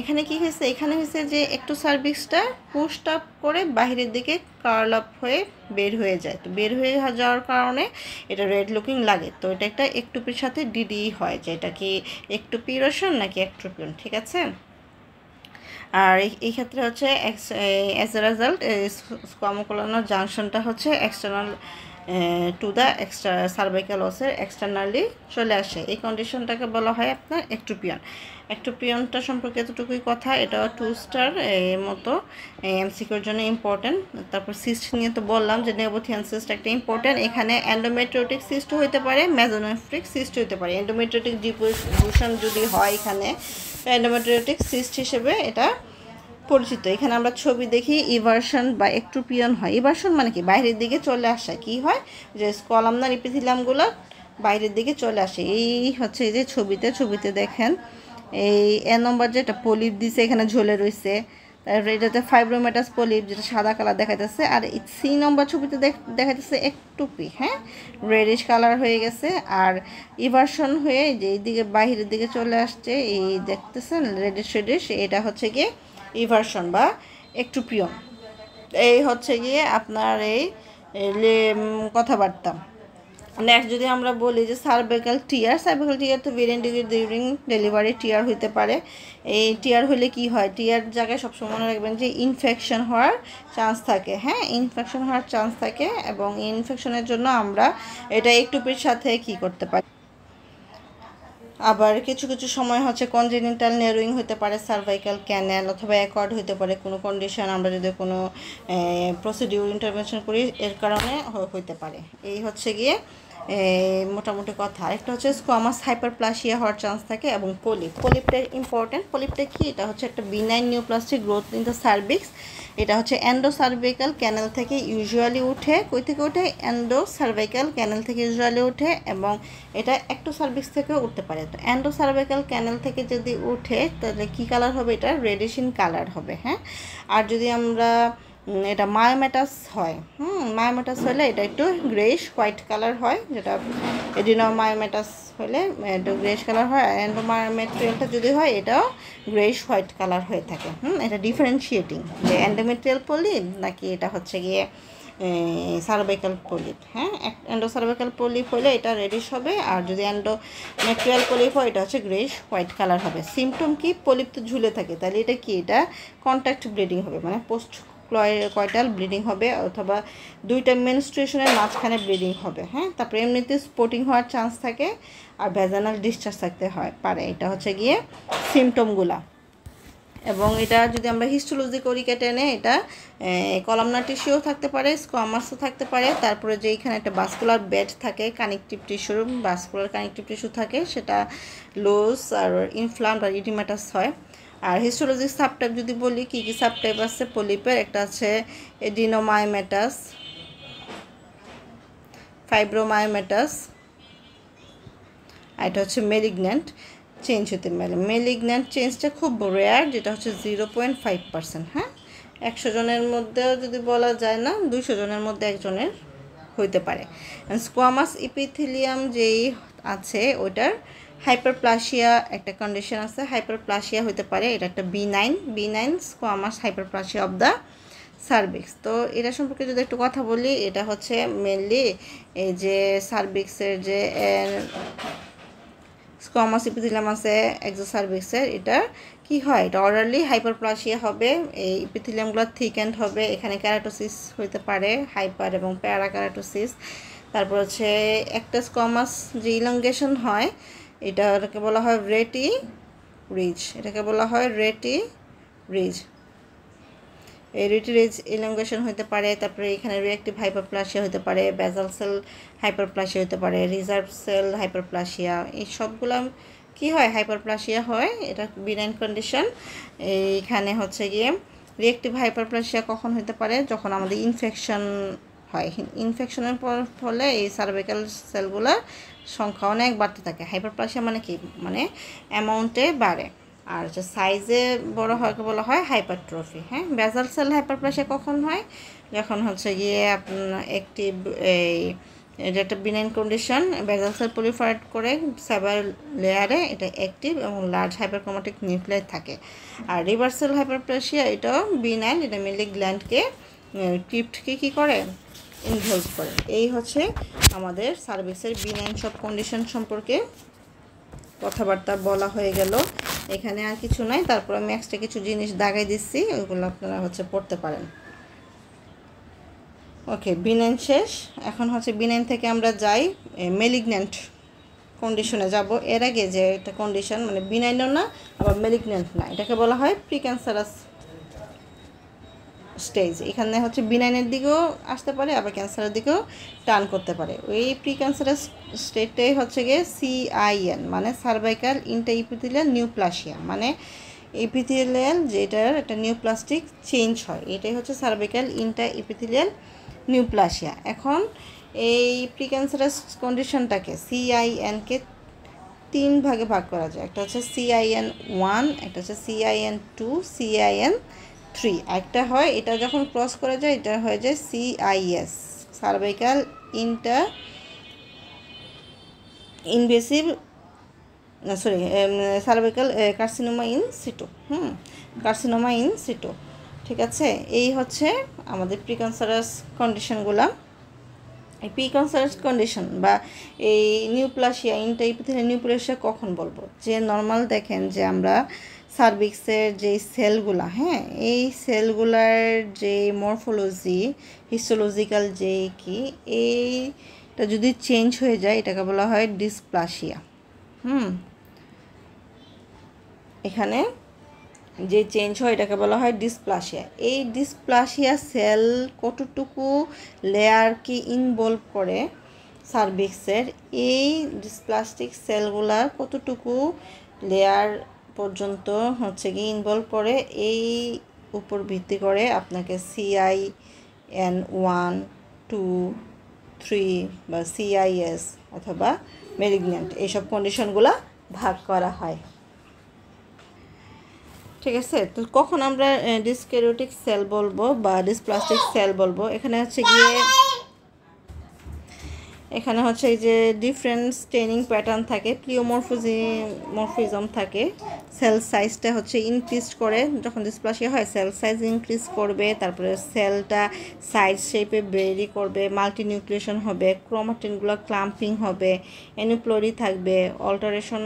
এখানে কি হয়েছে, এখানে হয়েছে যে একটু সার্ভিক্সটা পুশড আপ করে বাহিরের দিকে কার্ল আপ হয়ে বের হয়ে যায়। তো বের হয়ে যাওয়ার কারণে এটা রেড লুকিং লাগে। তো এটা একটা একটুপির সাথে ডিডি হয়, যে এটা কি একটুপিরোশন নাকি একটুপিয়ন, ঠিক আছে। আর এই ক্ষেত্রে হচ্ছে অ্যাজ এ রেজাল্ট স্কোয়ামোকোলনার জাংশনটা হচ্ছে এক্সটার্নাল টু দ্য সার্ভাইকাল ওসের এক্সটার্নালি চলে আসে। এই কন্ডিশনটাকে বলা হয় আপনার একট্রোপিয়ন। একট্রোপিয়নটা সম্পর্কে এতটুকুই কথা। এটা 2 স্টার এর মতো এমসিকিউর জন্য ইম্পর্টেন্ট। তারপর সিস্ট নিয়ে তো বললাম যে নেবোথিয়ান সিস্ট একটা ইম্পর্টেন্ট। এখানে এন্ডোমেট্রিওটিক সিস্ট হতে পারে, মেজোনেফ্রিক সিস্ট হতে পারে। এন্ডোমেট্রিওটিক ডিফিউশন যদি হয় এখানে, এন্ডোমেট্রিওটিক সিস্ট হিসেবে এটা পরিচিত। এখানে আমরা ছবি দেখি ইভার্সন বা একট্রোপিয়ন হয়। ইভার্সন মানে কি, বাইরের দিকে চলে আসা। কি হয়, যে কলামনার ইপিথিলিয়ামগুলো বাইরের দিকে চলে আসে। এই হচ্ছে এই যে ছবিতে দেখেন, এই এ নম্বর যেটা পলিপ দিছে এখানে ঝুলে রয়েছে। তারপরে এটাতে ফাইব্রোমেটাস পলিপ, যেটা সাদা কালার দেখাইতেছে। আর সি নম্বর ছবিতে দেখাইতেছে একটুপি, হ্যাঁ, রেডিশ কালার হয়ে গেছে। আর ইভার্সন হয়ে যে এইদিকে বাহিরের দিকে চলে আসছে, এই দেখতেছেন রেডিশ, এটা হচ্ছে গিয়ে ইভার্সন বা একট্রোপিয়ন। এই হচ্ছে গিয়ে আপনার এই কথাবার্তা। নেক্সট যদি আমরা বলি যে সার্ভাইকাল টিয়ার তো ভেরিয়েন্ট ডিউরিং ডেলিভারি টিয়ার হইতে পারে। এই টিয়ার হলে কি হয়, টিয়ার জায়গায় সবসময় মনে রাখবেন যে ইনফেকশন হওয়ার চান্স থাকে। হ্যাঁ, ইনফেকশন হওয়ার চান্স থাকে, এবং ইনফেকশনের জন্য আমরা এটা একটুপির সাথে কি করতে পারি। আবার কিছু সময় হচ্ছে কনজেনিটাল নেরোয়িং হতে পারে সার্ভাইকাল ক্যানেল, অথবা অ্যাকর্ড হতে পারে কোনো কন্ডিশন, আমরা যদি কোনো প্রসিডিউর ইন্টারভেনশন করি এর কারণে হতে পারে। এই হচ্ছে গিয়ে মোটামুটি কথা। আরেকটা হচ্ছে স্কোয়ামাস হাইপারপ্লাসিয়া হওয়ার চান্স থাকে, এবং পলিপটা ইম্পর্টেন্ট। পলিপটা কি, এটা হচ্ছে একটা benign নিউপ্লাস্টিক growth in the cervix. এটা হচ্ছে এন্ডোসার্ভাইকাল ক্যানেল থেকে ইউজুয়ালি উঠে। কই থেকে উঠে, এন্ডোসার্ভাইকাল ক্যানেল থেকে ইউজুয়ালি উঠে, এবং এটা একটোসার্ভিক্স থেকেও উঠতে পারে। তো এন্ডোসার্ভাইকাল ক্যানেল থেকে যদি উঠে তাহলে কী কালার হবে, এটা রেডিশিন কালার হবে। হ্যাঁ, আর যদি আমরা এটা মায়োমেটাস হয়, মায়োমেটাস হলে এটা একটু গ্রেইশ হোয়াইট কালার হয়, যেটা এডিনোমায়োমেটাস হলে একটু গ্রেইশ কালার হয়। আর এন্ডোমেট্রিয়ালটা যদি হয় এটাও গ্রেইশ হোয়াইট কালার হয়ে থাকে। এটা ডিফারেন্সিয়েটিং যে এন্ডোমেট্রিয়াল পলিপ নাকি এটা হচ্ছে গিয়ে সার্ভাইকাল পলিপ। হ্যাঁ, এন্ডোসার্ভাইকাল পলিপ হলে এটা রেডিশ হবে, আর যদি এন্ডোমেট্রিয়াল পলিপ হয় এটা হচ্ছে গ্রেইশ হোয়াইট কালার হবে। সিমটম কি, পলিপ তো ঝুলে থাকে, তাহলে এটা কি, এটা কন্ট্যাক্ট ব্লিডিং হবে, মানে পোস্ট কয়টাল ব্লিডিং হবে, অথবা দুইটা মেনস্ট্রুয়েশনের মাঝখানে ব্লিডিং হবে। হ্যাঁ, তারপরে এমনিতে স্পটিং হওয়ার চান্স থাকে, আর ভ্যাজানাল ডিসচার্জ থাকতে পারে। এটা হচ্ছে গিয়ে সিমটমগুলা। এবং এটা যদি আমরা হিস্টোলজি করি কেটে এনে, এটা কলামনার টিস্যুও থাকতে পারে, স্কোয়ামাসও থাকতে পারে। তারপরে যে এখানে একটা ভাস্কুলার বেড থাকে, কানেকটিভ টিস্যুর ভাস্কুলার কানেকটিভ টিস্যু থাকে, সেটা লুজ আর ইনফ্লামড আর ইডিমাটাস হয়। আর হিস্টোলজিক সাবটাইপ যদি বলি, কী কী সাবটাইপ আছে পলিপের, একটা আছে এডিনোমায়োমেটাস, ফাইব্রোমায়োমেটাস, আর এটা হচ্ছে মেলিগন্যান্ট চেঞ্জ হতে পারে। মেলিগন্যান্ট চেঞ্জটা খুব রেয়ার, যেটা হচ্ছে 0.5%। হ্যাঁ, 100 জনের মধ্যেও যদি বলা যায় না, 200 জনের মধ্যে একজনের হইতে পারে। স্কোয়ামাস ইপিথেলিয়াম যেই আছে ওটার হাইপারপ্লাসিয়া একটা কন্ডিশন আছে, হাইপারপ্লাসিয়া হতে পারে। এটা একটা benign squamous hyperplasia of the cervix. তো এটা সম্পর্কে যদি একটু কথা বলি, এটা হচ্ছে মেনলি এই যে সার্ভিক্সের যে স্কোয়ামাস ইপিথেলিয়াম আছে এক্সোসার্ভিক্সের, এটা কি হয়, এটা অর্ডারলি হাইপারপ্লাসিয়া হবে। এই ইপিথেলিয়ামগুলো থিকেন্ড হবে, এখানে ক্যারাটোসিস হতে পারে, হাইপার এবং প্যারা ক্যারাটোসিস। তারপর হচ্ছে একটা স্কোয়ামাস যে ইলংগেশন হয়, এটাকে বলা হয় রেটি রিজ, এই রেটি রিজ ইলংগেশন হতে পারে। তারপরে এখানে রিঅ্যাক্টিভ হাইপারপ্লাসিয়া হতে পারে, বেজাল সেল হাইপারপ্লাসিয়া হতে পারে, রিজার্ভ সেল হাইপারপ্লাসিয়া। এই সবগুলো কি হয়, হাইপারপ্লাসিয়া হয়। এটা বিনাইন কন্ডিশন। এইখানে হচ্ছে গিয়ে রিঅ্যাক্টিভ হাইপারপ্লাসিয়া কখন হতে পারে, যখন আমাদের ইনফেকশন হয়। ইনফেকশনের ফলে এই সার্ভাইকাল সেলগুলোর সংখ্যা অনেক বাড়তে থাকে। হাইপারপ্লাসিয়া মানে কি, মানে অ্যামাউন্টে বাড়ে। আর হচ্ছে সাইজে বড় হয় বলা হয় হাইপারট্রফি। হ্যাঁ, বেজাল সেল হাইপারপ্লাসিয়া কখন হয়, যখন হচ্ছে গিয়ে আপনার অ্যাক্টিভ এই এটা একটা বিনাইন কন্ডিশন, বেসাল সেল প্রলিফারেট করে সেভার লেয়ারে এটা অ্যাক্টিভ এবং লার্জ হাইপারক্রোমাটিক নিউক্লিয়াই থাকে। আর রিভার্সাল হাইপারপ্লেসিয়া এটাও বিনাইন, এটা মেনলি গ্ল্যান্ডকে ক্রিপ্টকে কী করে, ইনভলভ করে। এই হচ্ছে আমাদের সার্ভিসের বিনাইন সব কন্ডিশন সম্পর্কে কথাবার্তা বলা হয়ে গেল। এখানে আর কিছু নাই, তারপর আমি এক্সট্রা কিছু জিনিস দাগাই দিচ্ছি, ওইগুলো আপনারা পড়তে পারেন। ওকে, বিনাইন শেষ। এখন বিনাইন থেকে আমরা যাই মেলিগন্যান্ট কন্ডিশনে যাব। এর আগে যে একটা কন্ডিশন মানে বিনাইনও না আবার মেলিগন্যান্ট না, এটাকে বলা হয় প্রিক্যান্সারাস স্টেজ। এখানে বিনাইনের দিকেও আসতে পারে আবার ক্যান্সারের দিকেও টার্ন করতে পারে। ওই প্রিক্যান্সারাস স্টেজটাই গিয়ে CIN মানে সার্ভাইকাল ইন্টারইপিথেলিয়াল নিউপ্লাসিয়া, মানে ইপিথেলিয়াল যেটার একটা নিউপ্লাস্টিক চেঞ্জ হয়, এটাই সার্ভাইকাল ইন্টারইপিথেলিয়াল নিউপ্লাসিয়া। এখন এই প্রিক্যান্সারাস কন্ডিশনটাকে CIN-কে 3 ভাগে ভাগ করা যায়। একটা CIN1, একটা CIN2, CIN3। একটা হয় এটা যখন ক্রস করা যায় এটা হয়ে যায় CIS, cervical invasive cervical carcinoma in সিটো, কার্সিনোমা ইন সিটো। ঠিক আছে, এই আমাদের প্রিক্যান্সারাস কন্ডিশনগুলো। এই প্রিক্যান্সারাস কন্ডিশন বা এই নিউপ্লাসিয়া ইন্টারইপিথেলিয়াল নিউপ্লাসিয়া কখন বলবো? যে নর্মাল দেখেন যে আমরা সার্ভিক্সের যে সেলগুলা, এই সেলগুলার যে মরফোলজি হিস্টোলজিক্যাল যে কি এইটা যদি চেঞ্জ হয়ে যায় এটাকে বলা হয় ডিসপ্লাসিয়া। এখানে যে চেঞ্জ হয় এটাকে বলা হয় ডিসপ্লাসিয়া। এই ডিসপ্লাসিয়া সেল কতটুকু লেয়ারকে ইনভলভ করে সার্ভিক্সের, এই ডিসপ্লাস্টিক সেলগুলার কতটুকু লেয়ার পর্যন্ত ইনভলভ করে, এই উপর ভিত্তি করে আপনাকে CIN1, 2, 3 বা CIS অথবা মেলিগন্যান্ট এইসব কন্ডিশনগুলো ভাগ করা হয়। ঠিক আছে, তো কখন আমরা ডিসক্যারিওটিক সেল বলবো বা ডিসপ্লাস্টিক সেল বলবো? এখানে এই যে ডিফারেন্ট স্টেনিং প্যাটার্ন থাকে, প্লিওমরফিজম থাকে, সেল সাইজটা ইনক্রিজ করে। যখন ডিসপ্লাসিয়া হয় সেল সাইজ ইনক্রিজ করবে, তারপরে সেলটা সাইজ শেপে ভেরি করবে, মাল্টিনিউক্লিয়েশন হবে, ক্রোমাটিনগুলো ক্লাম্পিং হবে, অ্যানিপ্লোরি থাকবে, alteration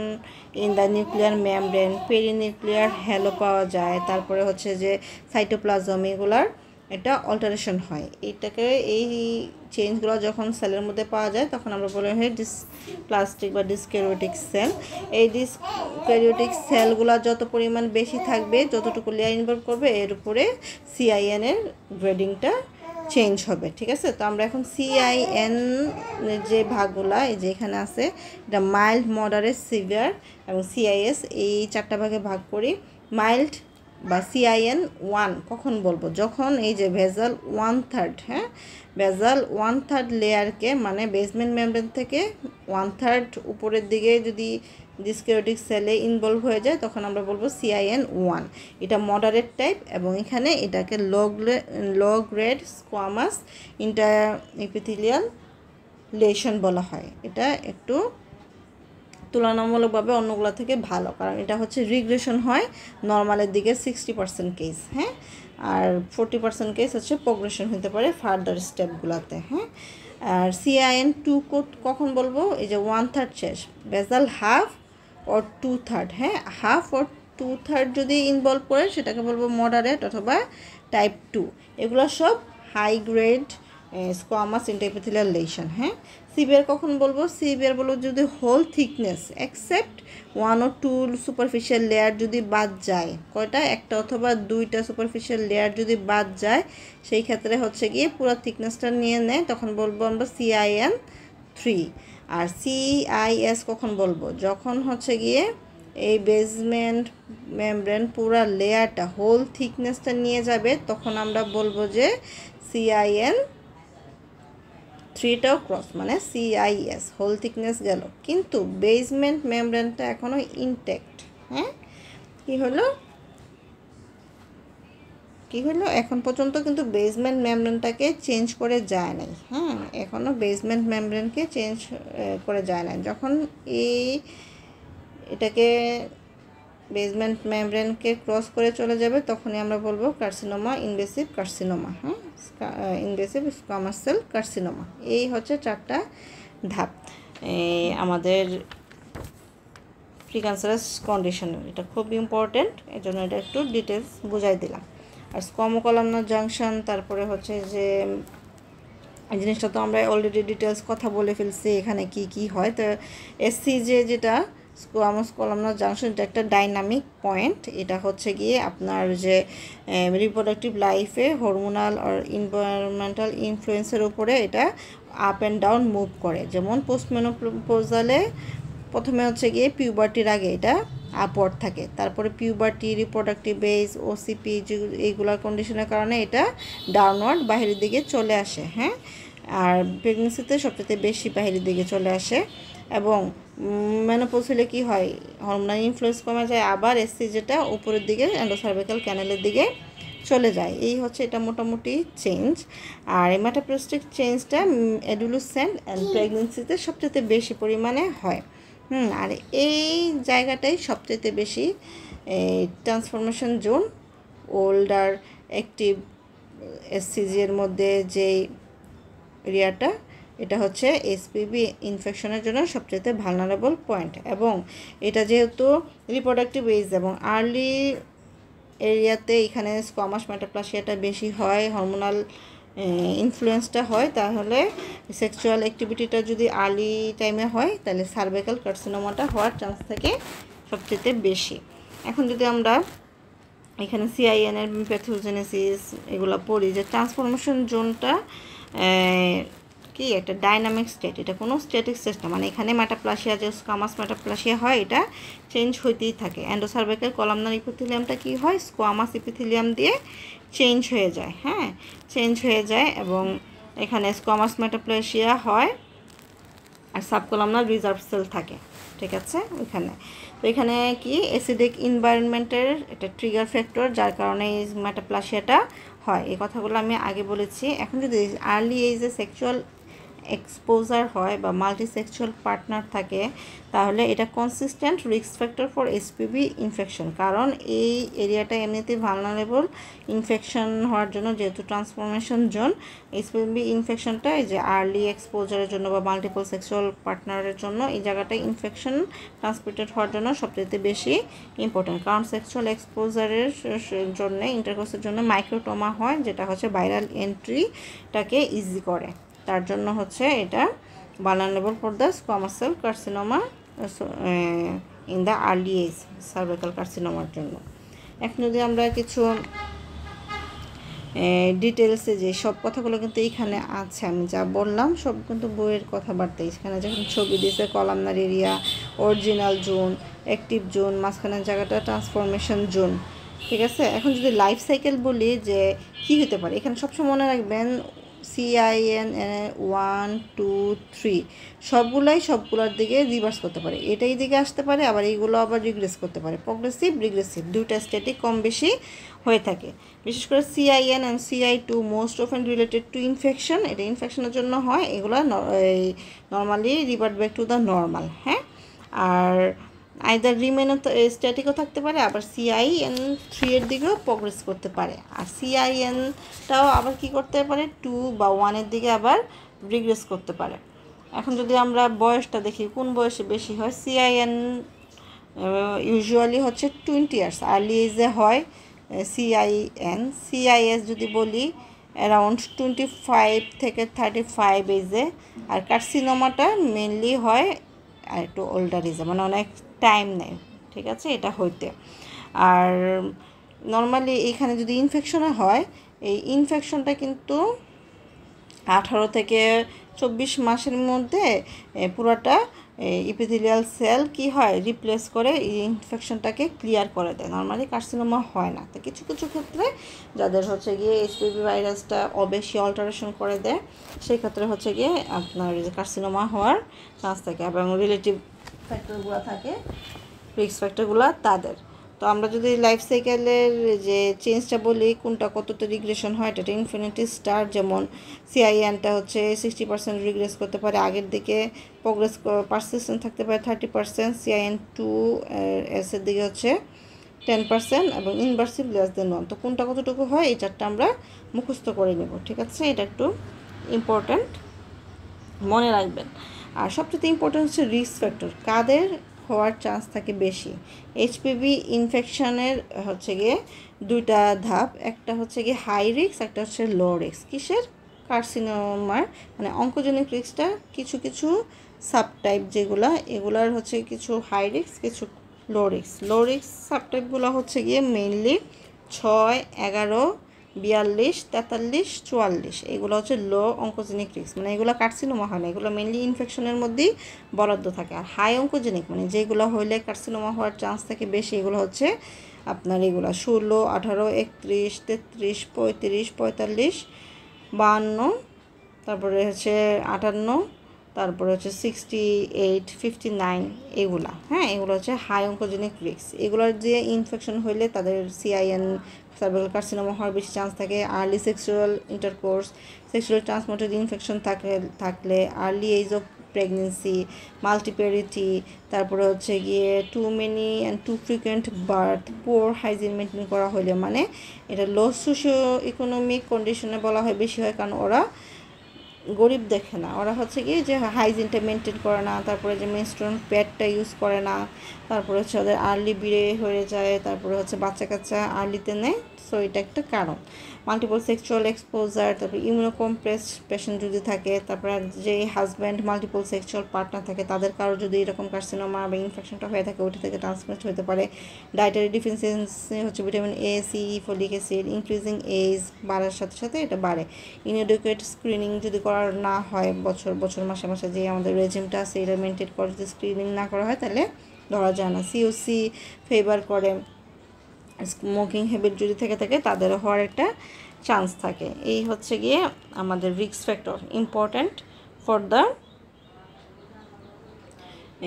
in the nuclear membrane, perinuclear halo পাওয়া যায়, তারপরে যে সাইটোপ্লাজম এগুলার এটা অল্টারেশন হয়। এইটাকে এই চেঞ্জগুলো যখন সেলের মধ্যে পাওয়া যায় তখন আমরা বলি হয় ডিসপ্লাস্টিক বা ডিসক্যারিওটিক সেল। এই ডিসক্যারিওটিক সেলগুলো যত পরিমাণ বেশি থাকবে, যতটুকু লেয়ার ইনভলভ করবে, এর উপরে CIN-এর গ্রেডিংটা চেঞ্জ হবে। ঠিক আছে, তো আমরা এখন CIN যে ভাগগুলো এই যে এখানে আছে, এটা মাইল্ড, মডারেট, সিভিয়ার এবং CIS, এই 4টা ভাগে ভাগ করি। মাইল্ড বা CIN1 কখন বলবো? যখন এই যে ভেজাল 1/3, ভেজাল 1/3 লেয়ারকে মানে বেসমেন্ট মেমব্রেন থেকে 1/3 উপরের দিকে যদি ডিসক্যারিওটিক সেলে ইনভলভ হয়ে যায় তখন আমরা বলবো CIN1। এটা মডারেট টাইপ এবং এখানে এটাকে low grade squamous intraepithelial lesson বলা হয়। এটা একটু তুলনামূলকভাবে অন্যগুলো থেকে ভালো, কারণ এটা রিগ্রেশন হয় নর্মালের দিকে 60% কেস, আর 40% কেস প্রোগ্রেশন হতে পারে ফার্দার স্টেপগুলোতে। আর CIN2 কখন বলবো? এই যে 1/3 শেষ, ভেজাল হাফ or 2/3, হাফ or 2/3 যদি ইনভলভ করে সেটাকে বলবো মডারেট অথবা টাইপ 2। এগুলো সব high grade squamous intraepithelial lesion. Severe কখন বলবো? সিভিয়ার বলবো যদি whole thickness except 1 or 2 superficial layer যদি বাদ যায়, কয়টা? একটা অথবা 2টা সুপারফিশিয়াল লেয়ার যদি বাদ যায়, সেই ক্ষেত্রে গিয়ে পুরো থিকনেসটা নিয়ে নেয়, তখন বলবো আমরা CIN3। আর CIS কখন বলবো? যখন গিয়ে এই বেসমেন্ট মেমব্রেন পুরো লেয়ারটা হোল থিকনেসটা নিয়ে যাবে, তখন আমরা বলবো যে CIN3টাও ক্রস, মানে CIS হোল থিকনেস গেল কিন্তু বেসমেন্ট মেমব্রেনটা এখনও ইনটেক্ট। কি হলো? কী হলো, এখন পর্যন্ত কিন্তু বেসমেন্ট মেমব্রেনটাকে চেঞ্জ করে যায় নাই। হ্যাঁ, এখনও বেসমেন্ট মেমব্রেনকে চেঞ্জ করে যায় না। যখন এটাকে বেসমেন্ট মেমব্রেনকে ক্রস করে চলে যাবে তখনই আমরা বলবো কার্সিনোমা, ইনভেসিভ কার্সিনোমা। হ্যাঁ, ইনভেসিভ স্কোয়ামাস সেল কার্সিনোমা। এই হচ্ছে 4টা ধাপ আমাদের প্রিক্যান্সারাস কন্ডিশনের। এটা খুব ইম্পর্টেন্ট, এই জন্য এটা একটু ডিটেলস বুঝাই দিলাম। আর স্কোয়ামো কলামনার জাংশন, তারপরে হচ্ছে যে এই জিনিসটা তো আমরা অলরেডি ডিটেলস কথা বলে ফেলছি, এখানে কি কি হয়। তো এসসিজে যেটা স্কোয়ামাস কলামনার জাংশন, এটা একটা ডাইনামিক পয়েন্ট। এটা হচ্ছে গিয়ে আপনার যে রিপ্রোডাক্টিভ লাইফে হরমোনাল আর এনভায়রনমেন্টাল ইনফ্লুয়েন্সের উপরে এটা আপ অ্যান্ড ডাউন মুভ করে। যেমন পোস্টমেনোপজালে প্রথমে হচ্ছে গিয়ে পিউবার্টির আগে এটা আপওয়ার্ড থাকে, তারপরে পিউবার্টি, রিপ্রোডাক্টিভ এজ, ওসিপি এইগুলোর কন্ডিশনের কারণে এটা ডাউনওয়ার্ড বাহিরের দিকে চলে আসে। হ্যাঁ, আর প্রেগনেন্সিতে সবচেয়ে বেশি বাহিরের দিকে চলে আসে। এবং মেনোপজ হলে কী হয়, হরমোনাল ইনফ্লুয়েন্স কমে যায়, আবার এসসি যেটা উপরের দিকে এন্ডোসার্ভিক্যাল ক্যানেলের দিকে চলে যায়। এই হচ্ছে এটা মোটামুটি চেঞ্জ। আর এই মেটাপ্লাস্টিক চেঞ্জটা অ্যাডোলেসেন্ট অ্যান্ড প্রেগনেন্সিতে সবচেয়ে বেশি পরিমাণে হয়। আর এই জায়গাটাই সবচেয়ে বেশি ট্রান্সফরমেশন জোন। ওল্ডার অ্যাক্টিভ এসসিজির মধ্যে যেই এরিয়াটা, এটা হচ্ছে এসপিবি ইনফেকশনের জন্য সবচেয়ে ভালনারেবল পয়েন্ট। এবং এটা যেহেতু রিপ্রোডাক্টিভ এজ এবং আর্লি এরিয়াতে এখানে স্কোয়ামাস মেটাপ্লাসিয়াটা বেশি হয়, হরমোনাল ইনফ্লুয়েন্সটা হয়, তাহলে সেক্সুয়াল অ্যাক্টিভিটিটা যদি আর্লি টাইমে হয় তাহলে সার্ভাইকাল কার্সিনোমাটা হওয়ার চান্স থাকে সবচেয়ে বেশি। এখন যদি আমরা এখানে সিআইএনের প্যাথোজেনেসিস এগুলো পড়ি, যে ট্রান্সফরমেশন জোনটা কি একটা ডাইনামিক স্টেট, এটা কোনো স্ট্যাটিক স্টেট না। মানে এখানে মেটাপ্লাসিয়া, যে স্কোয়ামাস মেটাপ্লাসিয়া হয়, এটা চেঞ্জ হইতেই থাকে। এন্ডোসার্ভাইকাল কলামনার ইপিথেলিয়ামটা কি হয়, স্কোয়ামাস ইপিথেলিয়াম দিয়ে চেঞ্জ হয়ে যায়। হ্যাঁ, চেঞ্জ হয়ে যায় এবং এখানে স্কোয়ামাস মেটাপ্লাসিয়া হয় আর সাবকলামনার রিজার্ভ সেল থাকে। ঠিক আছে, ওইখানে তো এখানে কি অ্যাসিডিক এনভায়রনমেন্টের এটা ট্রিগার ফ্যাক্টর, যার কারণে এই মেটাপ্লাসিয়াটা হয়। এই কথাগুলো আমি আগে বলেছি। এখন যদি আর্লি এজে সেক্সুয়াল এক্সপোজার হয় বা মাল্টিসেক্সুয়াল পার্টনার থাকে, তাহলে এটা consistent risk factor for SPV infection. কারণ এই এরিয়াটা এমনিতেই ভালনারেবল ইনফেকশন হওয়ার জন্য, যেহেতু ট্রান্সফরমেশন জোন। এসপিভি ইনফেকশনটা এই যে আর্লি এক্সপোজারের জন্য বা মাল্টিপল সেক্সুয়াল পার্টনারের জন্য এই জায়গাটায় ইনফেকশন ট্রান্সমিটেড হওয়ার জন্য সবচেয়ে বেশি ইম্পর্টেন্ট। কারণ সেক্সুয়াল এক্সপোজারের জন্য, ইন্টারকোর্সের জন্য মাইক্রোটোমা হয়, যেটা হচ্ছে ভাইরাল এন্ট্রিটাকে ইজি করে। তার জন্য হচ্ছে এটা vulnerable for the squamous cell carcinoma in the early age, cervical কার্সিনোমার জন্য। এখন যদি আমরা কিছু ডিটেলসে, যে সব কথাগুলো কিন্তু এইখানে আছে, আমি যা বললাম সব কিন্তু বইয়ের কথাবার্তা। এখানে যখন ছবি দিয়েছে columnar area, original zone, active zone, মাঝখানের জায়গাটা ট্রান্সফরমেশন জোন। ঠিক আছে, এখন যদি লাইফ সাইকেল বলি যে কী হতে পারে, এখানে সবসময় মনে রাখবেন CIN 1 2 3 সবগুলোর দিকে রিভার্স করতে পারে। এটাই দিকে আসতে পারে, আবার এইগুলো আবার রিগ্রেস করতে পারে। প্রগ্রেসিভ, রিগ্রেসিভ দুইটা স্ট্যাটিক কম বেশি হয়ে থাকে। বিশেষ করে CIN and CI2 most often related to infection, এটা ইনফেকশনের জন্য হয়। এগুলো normally revert back to the normal. হ্যাঁ, আর আইদার রিমেনও স্ট্যাটিকও থাকতে পারে, আবার CIN3 এর দিকেও প্রগ্রেস করতে পারে। আর CINটাও আবার কি করতে পারে, 2 বা 1 এর দিকে আবার রিগ্রেস করতে পারে। এখন যদি আমরা বয়সটা দেখি, কোন বয়সে বেশি হয়, CIN ইউজুয়ালি হচ্ছে 20 ইয়ার্স আর্লি এজে হয় CIN। CIS যদি বলি অ্যারাউন্ড 25 থেকে 35 এজে। আর কার্সিনোমাটা মেনলি হয় আর একটু ওল্ডার এজে, মানে অনেক টাইম নেয়। ঠিক আছে, এটা হইতে। আর নর্মালি এখানে যদি ইনফেকশনে হয়, এই ইনফেকশনটা কিন্তু 18 থেকে 24 মাসের মধ্যে পুরোটা ইপিথেলিয়াল সেল কি হয়, রিপ্লেস করে এই ইনফেকশনটাকে ক্লিয়ার করে দেয়। নর্মালি কার্সিনোমা হয় না। তো কিছু কিছু ক্ষেত্রে যাদের হচ্ছে গিয়ে এইচপিভি ভাইরাসটা বেশি অল্টারেশন করে দেয়, সেই ক্ষেত্রে হচ্ছে গিয়ে আপনার কার্সিনোমা হওয়ার চান্স থাকে। এবং রিলেটিভ ফ্যাক্টরগুলো থাকে, রিস্ক ফ্যাক্টরগুলো তাদের। তো আমরা যদি লাইফ সাইকেলের যে চেঞ্জটা বলি কোনটা কতটা রিগ্রেশন হয়, এটা ইনফিনিটি স্টার, যেমন সিআইএনটা হচ্ছে 60% রিগ্রেস করতে পারে আগের দিকে, প্রোগ্রেস পারসিস্টেন্ট থাকতে পারে 30%, সিআইএন2 এসের দিকে হচ্ছে 10% এবং ইনভার্সিভ লেস দেন 1। তো কোনটা কতটুকু হয় এই চারটা আমরা মুখস্থ করে নেব, ঠিক আছে? এটা একটু ইম্পর্ট্যান্ট, মনে রাখবেন। আর সবচেয়ে ইম্পর্ট্যান্ট হচ্ছে রিস্ক ফ্যাক্টর, কাদের হওয়ার চান্স থাকে বেশি। এইচপিভি ইনফেকশনের হচ্ছে গিয়ে দুইটা ধাপ, একটা হচ্ছে গিয়ে হাই রিস্ক, একটা হচ্ছে লো রিস্ক। কিসের? কার্সিনোমার, মানে অঙ্কোজেনিক রিস্কটা কিছু কিছু সাবটাইপ যেগুলা, এগুলার হচ্ছে কিছু হাই রিস্ক, কিছু লো রিস্ক। লো রিস্ক সাবটাইপগুলো হচ্ছে গিয়ে মেইনলি 6, 11, 42, 43, 44, এগুলো হচ্ছে লো অঙ্কোজেনিক রিস্ক, মানে এগুলো কার্সিনোমা হয় না, এগুলো মেনলি ইনফেকশনের মধ্যেই বরাদ্দ থাকে। আর হাই অঙ্কোজেনিক মানে যেগুলো হইলে কার্সিনোমা হওয়ার চান্স থাকে বেশি, এগুলো হচ্ছে আপনার এগুলো 16, 18, 31, 33, 35, 45, 52, তারপরে হচ্ছে 58, তারপরে হচ্ছে 68, 59, এগুলা। হ্যাঁ, এগুলো হচ্ছে হাই অঙ্কোজেনিক রিস্ক। এগুলোর যে ইনফেকশন হইলে তাদের সিআইএন সার্ভাইকাল কার্সিনোমা হওয়ার বেশি চান্স থাকে। Early sexual intercourse, sexual transmitted infection থাকলে, early age of pregnancy, multiparity, তারপরে হচ্ছে গিয়ে too many and too frequent birth, poor hygiene maintain করা হলে, মানে এটা লো সোশিও ইকোনমিক কন্ডিশনে বলা হয় বেশি হয়, কারণ ওরা গরিব দেখে না, ওরা হচ্ছে কি যে হাইজিনটা মেনটেন করে না, তারপরে যে মেনস্ট্রুয়াল প্যাডটা ইউজ করে না, তারপরে হচ্ছে ওদের আর্লি বিয়ে হয়ে যায়, তারপরে হচ্ছে বাচ্চা কাচ্চা আর্লিতে নেয়। সো এটা একটা কারণ। মাল্টিপল সেক্সুয়াল এক্সপোজার, তারপরে ইমিউনোকম্প্রেস পেশেন্ট যদি থাকে, তারপরে যে হাজব্যান্ড মাল্টিপল সেক্সুয়াল পার্টনার থাকে, তাদের কারো যদি এরকম কার্সিনোমা বা ইনফেকশনটা হয়ে থাকে, ওটা থেকে ট্রান্সমিট হতে পারে। ডায়েটারি ডিফিসিয়েন্সি হচ্ছে vitamin A, C, folic acid, increasing age বাড়ার সাথে সাথে এটা বাড়ে। ইনএডুকেট স্ক্রিনিং যদি করা না হয়, বছর মাসে মাসে যে আমাদের রেজিমটা আছে এটা মেনটেন করে যদি স্ক্রিনিং না করা হয় তাহলে ধরা যায় না। সিওসি ফেভার করে, স্মোকিং হ্যাবিট যদি থেকে থাকে তাদেরও হওয়ার একটা চান্স থাকে। এই হচ্ছে গিয়ে আমাদের risk factor, important for the,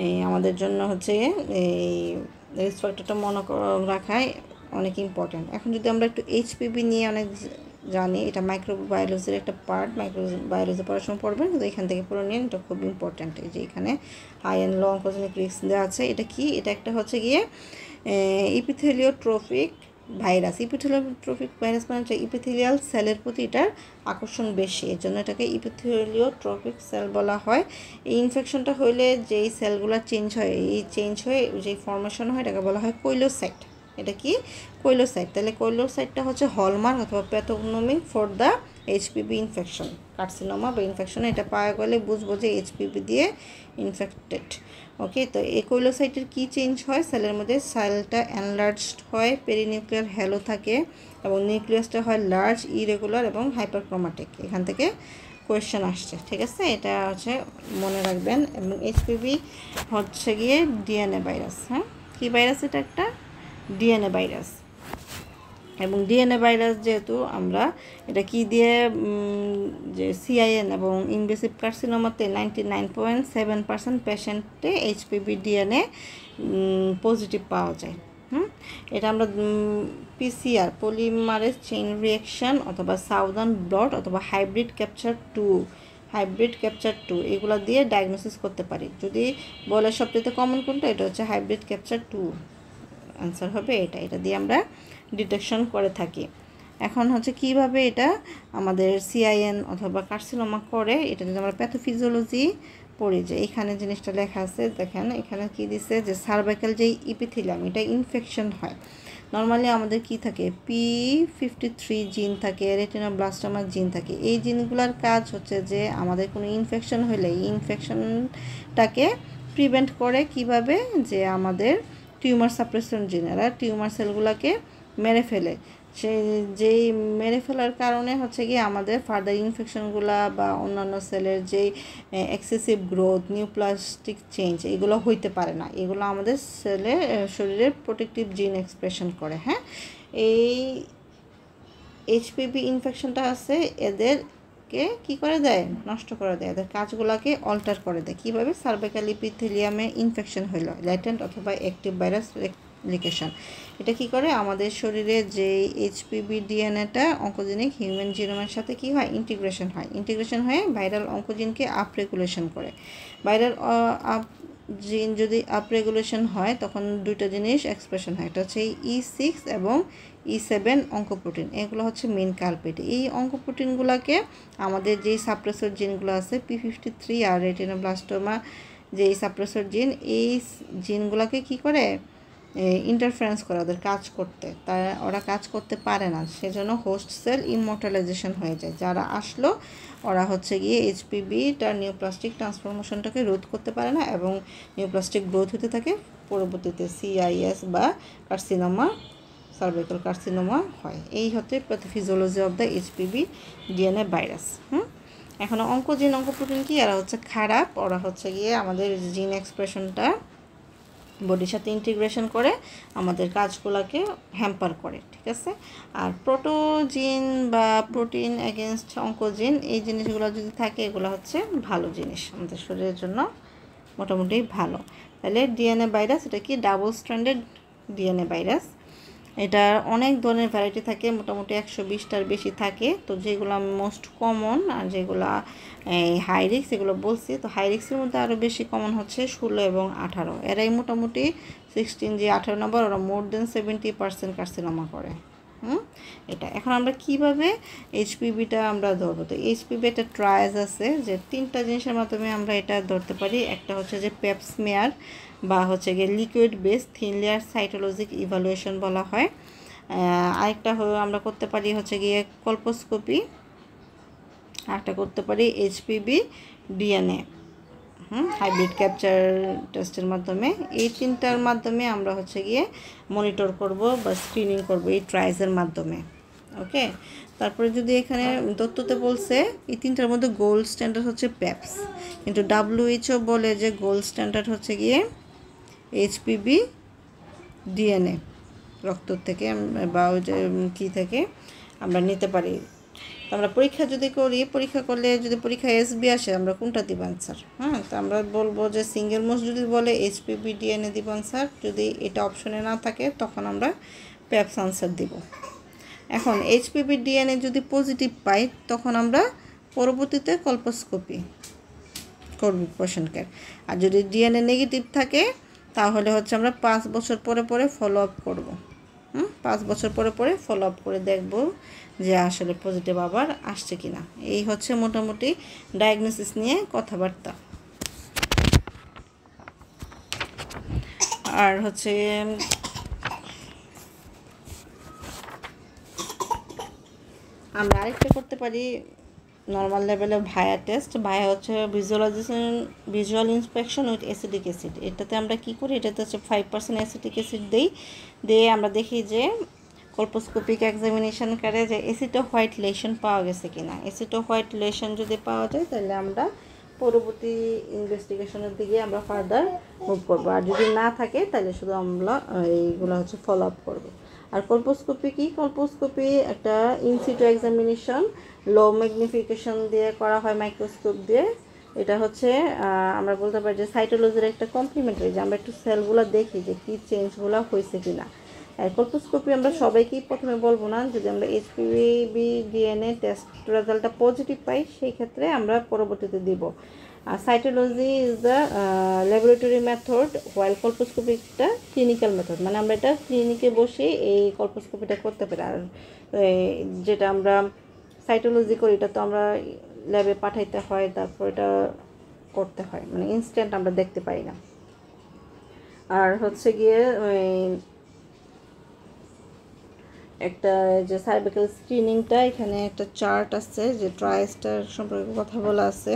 এই আমাদের জন্য হচ্ছে এই রিস্ক ফ্যাক্টরটা মনে রাখাই অনেক ইম্পর্ট্যান্ট। এখন যদি আমরা একটু এইচপিভি নিয়ে অনেক জানি, এটা মাইক্রোবায়োলজির একটা পার্ট, মাইক্রোবায়োলজি পড়াশোনা পড়বেন, কিন্তু এখান থেকে পুরো নিয়ে এটা খুব ইম্পর্ট্যান্ট। এই যে এখানে হাই অ্যান্ড লো অঙ্কোজেনিক রিস্ক দেওয়া আছে। এটা কি? এটা একটা হচ্ছে গিয়ে ইপিথেলিওট্রফিক ভাইরাস। ইপিথেলিওট্রফিক ভাইরাস মানে হচ্ছে ইপিথেলিয়াল সেলের প্রতি এটার আকর্ষণ বেশি, এর জন্য এটাকে ইপিথেলিওট্রফিক সেল বলা হয়। এই ইনফেকশনটা হইলে যেই সেলগুলো চেঞ্জ হয়, এই চেঞ্জ হয়ে যেই ফর্মেশন হয় এটাকে বলা হয় কৈলোসাইট। এটা কি? কৈলোসাইট। তাহলে কৈলোসাইটটা হচ্ছে হলমার্ক অথবা pathognomonic for the HPV infection, carcinoma বা ইনফেকশন। এটা পাওয়া গেলে বুঝবো যে এইচপিভি দিয়ে ইনফেক্টেড। ওকে, তো এই কৈলোসাইটের কী চেঞ্জ হয়? সেলের মধ্যে সেলটা এনলার্জড হয়, পেরিনিউক্লিয়ার হ্যালো থাকে এবং নিউক্লিয়াসটা হয় লার্জ, ইরেগুলার এবং হাইপারক্রোমাটিক। এখান থেকে কোয়েশ্চেন আসছে, ঠিক আছে? এটা হচ্ছে মনে রাখবেন। এবং এইচপিভি হচ্ছে গিয়ে ডিএনএ ভাইরাস। হ্যাঁ, কী ভাইরাস? এটা একটা ডিএনএ ভাইরাস। এবং ডিএনএ ভাইরাস যেহেতু আমরা এটা কি দিয়ে যে সিআইএন এবং ইনভেসিভ কার্সিনোমাতে 99.7% পেশেন্টে এইচপিভি ডিএনএ পজিটিভ পাওয়া যায়। এটা আমরা পিসিআর, পলিমারেজ চেইন রিয়াকশান, অথবা সাউদার্ন ব্লট, অথবা হাইব্রিড ক্যাপচার 2 এগুলো দিয়ে ডায়াগনোসিস করতে পারি। যদি বলে সবচেয়ে কমন কোনটা, এটা হচ্ছে হাইব্রিড ক্যাপচার 2, অ্যান্সার হবে এটা দিয়ে আমরা ডিটেকশন করে থাকি। এখন হচ্ছে কিভাবে এটা আমাদের সিআইএন অথবা কার্সিনোমা করে, এটা যদি আমরা প্যাথোফিজিওলজি পড়ি, যে এখানে জিনিসটা লেখা আছে, দেখেন এখানে কি দিছে, যে সার্ভাইকাল যেই ইপিথেলিয়াম এটা ইনফেকশন হয়। নর্মালি আমাদের কি থাকে? P53 জিন থাকে, রেটিনোব্লাস্টোমা জিন থাকে। এই জিনগুলোর কাজ হচ্ছে যে আমাদের কোনো ইনফেকশন হলে এই ইনফেকশনটাকে প্রিভেন্ট করে। কিভাবে? যে আমাদের টিউমার সাপ্রেশন জিন, এরা টিউমার সেলগুলোকে মেরে ফেলে। যেই মেরে ফেলার কারণে হচ্ছে কি আমাদের ফার্দার ইনফেকশনগুলো বা অন্যান্য সেলের যেই এক্সেসিভ গ্রোথ, নিউপ্লাস্টিক চেঞ্জ এগুলো হইতে পারে না। এগুলো আমাদের শরীরের প্রোটেক্টিভ জিন এক্সপ্রেশন করে। হ্যাঁ, এই এইচপিভি ইনফেকশনটা আছে এদেরকে কি করে দেয়? নষ্ট করে দেয়, এদের কাজগুলোকে অল্টার করে দেয়। কীভাবে? সার্ভাইকাল ইপিথেলিয়ামে ইনফেকশন হইল, ল্যাটেন্ট অথবা অ্যাক্টিভ ভাইরাস রেপ্লিকেশন। এটা কি করে, আমাদের শরীরে যে এইচপিভি ডিএনএটা অঙ্কোজেনিক হিউম্যান জিনোমের সাথে কি হয়, ইন্টিগ্রেশন হয়। ইন্টিগ্রেশন হয়ে ভাইরাল অঙ্কোজিনকে আপরেগুলেশন করে। ভাইরাল জিন যদি আপরেগুলেশন হয় তখন দুইটা জিনিস এক্সপ্রেশন হয়, একটা হচ্ছে E6 এবং E7 অঙ্কোপ্রোটিন। এগুলো হচ্ছে মেন কালপ্রিট। এই অঙ্কোপ্রোটিনগুলোকে আমাদের যেই সাপ্রেসর জিনগুলো আছে P53 আর রেটিনোব্লাস্টোমা যে সাপ্রেসর জিন, এই জিনগুলোকে কি করে, ইন্টারফারেন্স করে ওদের কাজ করতে, তারা ওরা কাজ করতে পারে না, সেজন্য হোস্ট সেল ইমমর্টালাইজেশন হয়ে যায়। যারা আসলো ওরা হচ্ছে গিয়ে এইচপিভিটার নিউপ্লাস্টিক ট্রান্সফরমেশনটাকে রোধ করতে পারে না এবং নিউপ্লাস্টিক গ্রোথ হতে থাকে, পরবর্তীতে CIS বা কার্সিনোমা, সার্ভাইকাল কার্সিনোমা হয়। এই হচ্ছে pathophysiology of the HPV DNA virus. এখন অঙ্কোপ্রোটিন কি, এরা হচ্ছে খারাপ, ওরা হচ্ছে গিয়ে আমাদের জিন এক্সপ্রেশনটা বডির সাথে ইন্টিগ্রেশন করে আমাদের কাজগুলোকে হ্যাম্পার করে, ঠিক আছে। আর প্রোটোজিন বা প্রোটিন এগেনস্ট অঙ্কোজিন, এই জিনিসগুলো যদি থাকে এগুলো হচ্ছে ভালো জিনিস আমাদের শরীরের জন্য, মোটামুটি ভালো। তাহলে ডিএনএ ভাইরাস, এটা কি ডাবল স্ট্র্যান্ডেড ডিএনএ ভাইরাস। এটার অনেক ধরনের ভ্যারাইটি থাকে, মোটামুটি 120টার বেশি থাকে। তো যেগুলো মোস্ট কমন আর যেগুলো হাই রিক্স এগুলো বলছি, তো হাই রিক্সের মধ্যে আরও বেশি কমন হচ্ছে 16 এবং 18। এরাই মোটামুটি 16 যে 18 নম্বর, ওরা মোর দেন 70% কার্সিনোমা করে। এটা এখন আমরা কিভাবে এইচপিভিটা আমরা ধরবো, তো এইচপিভি একটা ট্রায়াজ আছে যে 3টা জিনিসের মাধ্যমে আমরা এটা ধরতে পারি। একটা হচ্ছে যে পেপসমিয়ার বা হচ্ছে গিয়ে liquid base thin layer cytologic evaluation বলা হয়। আরেকটা আমরা করতে পারি হচ্ছে গিয়ে কল্পোস্কোপি, আরেকটা করতে পারি এইচপিভি ডিএনএ হাইব্রিড ক্যাপচার টেস্টের মাধ্যমে। এই 3টার মাধ্যমে আমরা হচ্ছে গিয়ে মনিটর করব বা স্ক্রিনিং করব এই ট্রায়াজের মাধ্যমে। ওকে, তারপরে যদি এখানে তথ্যতে বলছে এই 3টার মধ্যে গোল্ড স্ট্যান্ডার্ড হচ্ছে পেপস, কিন্তু WHO বলে যে গোল্ড স্ট্যান্ডার্ড হচ্ছে গিয়ে এইচপিভি ডিএনএ রক্ত থেকে বা ওই যে কী থেকে আমরা নিতে পারি। আমরা পরীক্ষা যদি করি, পরীক্ষা করলে যদি পরীক্ষা এসবি আসে, আমরা কোনটা দিব আনসার? তো আমরা বলবো যে সিঙ্গেল মোস্ট যদি বলে এইচপিভি ডিএনএ দিব আনসার, যদি এটা অপশনে না থাকে তখন আমরা পেপস আনসার দিব। এখন এইচপিভি ডিএনএ যদি পজিটিভ পাই তখন আমরা পরবর্তীতে কল্পোস্কোপি করব পেশেন্টকে। আর যদি ডিএনএ নেগেটিভ থাকে তাহলে হচ্ছে আমরা 5 বছর পরে পরে ফলো আপ করব। 5 বছর পরে পরে ফলো আপ করে দেখব যে আসলে পজিটিভ আবার আসছে কিনা। এই হচ্ছে মোটামুটি ডায়াগনোসিস নিয়ে কথাবার্তা। আর হচ্ছে আমরা আরেকটা করতে পারি নর্মাল লেভেলে ভায়া টেস্ট। ভায়া হচ্ছে visual inspection with acidic acid. এটাতে আমরা কি করি, এটাতে হচ্ছে 5% অ্যাসিডিক অ্যাসিড দিয়ে আমরা দেখি যে কল্পোস্কোপিক এক্সামিনেশন করে যে অ্যাসিডো হোয়াইট লেশন পাওয়া গেছে কিনা। অ্যাসিডো হোয়াইট লেশন যদি পাওয়া যায় তাহলে আমরা পরবর্তী ইনভেস্টিগেশনের দিকে আমরা ফার্দার মুভ করবো। আর যদি না থাকে তাহলে শুধু আমরা এইগুলো হচ্ছে ফলো আপ করবো। আর কল্পোস্কোপি কি, কল্পোস্কোপি একটা ইনসিটু এক্সামিনেশন, লো ম্যাগনিফিকেশন দিয়ে করা হয় মাইক্রোস্কোপ দিয়ে। এটা হচ্ছে আমরা বলতে পারি যে সাইটোলজির একটা কমপ্লিমেন্টারি, যে আমরা একটু সেলগুলো দেখি যে কী চেঞ্জগুলো হয়েছে কিনা। আর কল্পোস্কোপি আমরা সবাইকেই প্রথমে বলবো না, যদি আমরা এইচপিভি ডিএনএ টেস্ট রেজাল্টটা পজিটিভ পাই সেই ক্ষেত্রে আমরা পরবর্তীতে দিব। আর cytology is the laboratory method, while কল্পোস্কোপিটা ক্লিনিক্যাল মেথড, মানে আমরা এটা ক্লিনিকে বসে এই কল্পোস্কোপিটা করতে পারি। আর যেটা আমরা সাইটোলজি করি এটা তো আমরা ল্যাবে পাঠাইতে হয়, তারপর এটা করতে হয়, মানে ইনস্ট্যান্ট আমরা দেখতে পাই না। আর হচ্ছে গিয়ে একটা যে সার্ভিক্যাল স্ক্রিনিংটা, এখানে একটা চার্ট আছে যে ট্রায়াজটার সম্পর্কে কথা বলা আছে।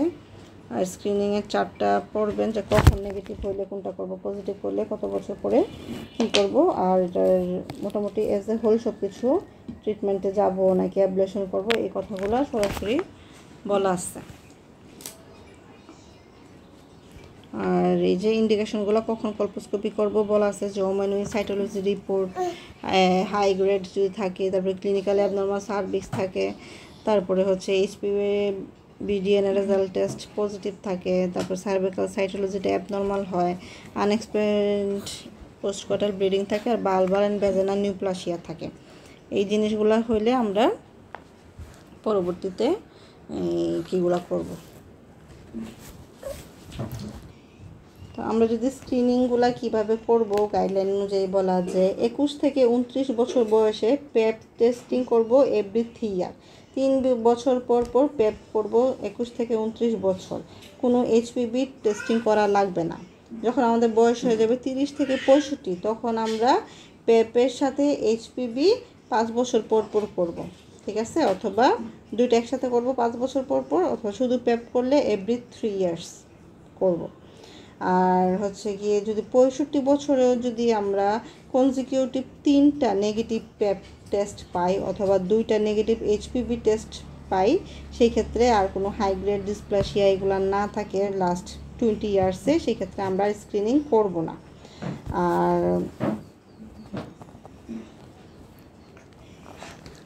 আর স্ক্রিনিংয়ের চার্টটা পড়বেন যে কখন নেগেটিভ হলে কোনটা করব, পজিটিভ হলে কত বছর পরে কী করব। আর এটার মোটামুটি এজ এ হোল সব কিছু ট্রিটমেন্টে যাব নাকি অ্যাবলেশন করব, এই কথাগুলো সরাসরি বলা আছে। আর এই যে ইন্ডিকেশনগুলো কখন কল্পোস্কোপি করব বলা আছে, যে ওমাইনুই সাইটোলজি রিপোর্ট হাই গ্রেড যদি থাকে, তারপরে ক্লিনিক্যাল অ্যাবনর্মাল সার্ভিক্স থাকে, তারপরে হচ্ছে HPV DNA result test positive থাকে, তারপর সার্ভিক্যাল সাইটোলজিটা অ্যাবনর্মাল হয়, আনএক্সপ্লেইনড পোস্টকটাল ব্লিডিং থাকে, আর বালবার অ্যান্ড ভ্যাজাইনাল নিউপ্লাসিয়া থাকে। এই জিনিসগুলো হইলে আমরা পরবর্তীতে কীগুলো করব। তো আমরা যদি স্ক্রিনিংগুলো কিভাবে করব, গাইডলাইন অনুযায়ী বলা যে 21 থেকে 29 বছর বয়সে প্যাপ টেস্টিং করব এভরি 3 ইয়ার। 3 বছর পর পর প্যাপ করব 21 থেকে 29 বছর। কোনো এইচপিভি টেস্টিং করা লাগবে না। যখন আমাদের বয়স হয়ে যাবে 30 থেকে 65, তখন আমরা প্যাপের সাথে এইচপিভি 5 বছর পর পর করব, ঠিক আছে? অথবা দুইটা একসাথে করব 5 বছর পর পর, অথবা শুধু প্যাপ করলে এভরি 3 ইয়ার্স করব। আর হচ্ছে গিয়ে যদি 65 বছরেও যদি আমরা কনজিকিউটিভ 3টা নেগেটিভ প্যাপ টেস্ট পাই অথবা 2টা নেগেটিভ এইচপিভি টেস্ট পাই, সেই ক্ষেত্রে আর কোনো হাই গ্রেড ডিসপ্লাসিয়া এগুলো না থাকে লাস্ট 20 ইয়ার্সে, সেই ক্ষেত্রে আমরা স্ক্রিনিং করব না।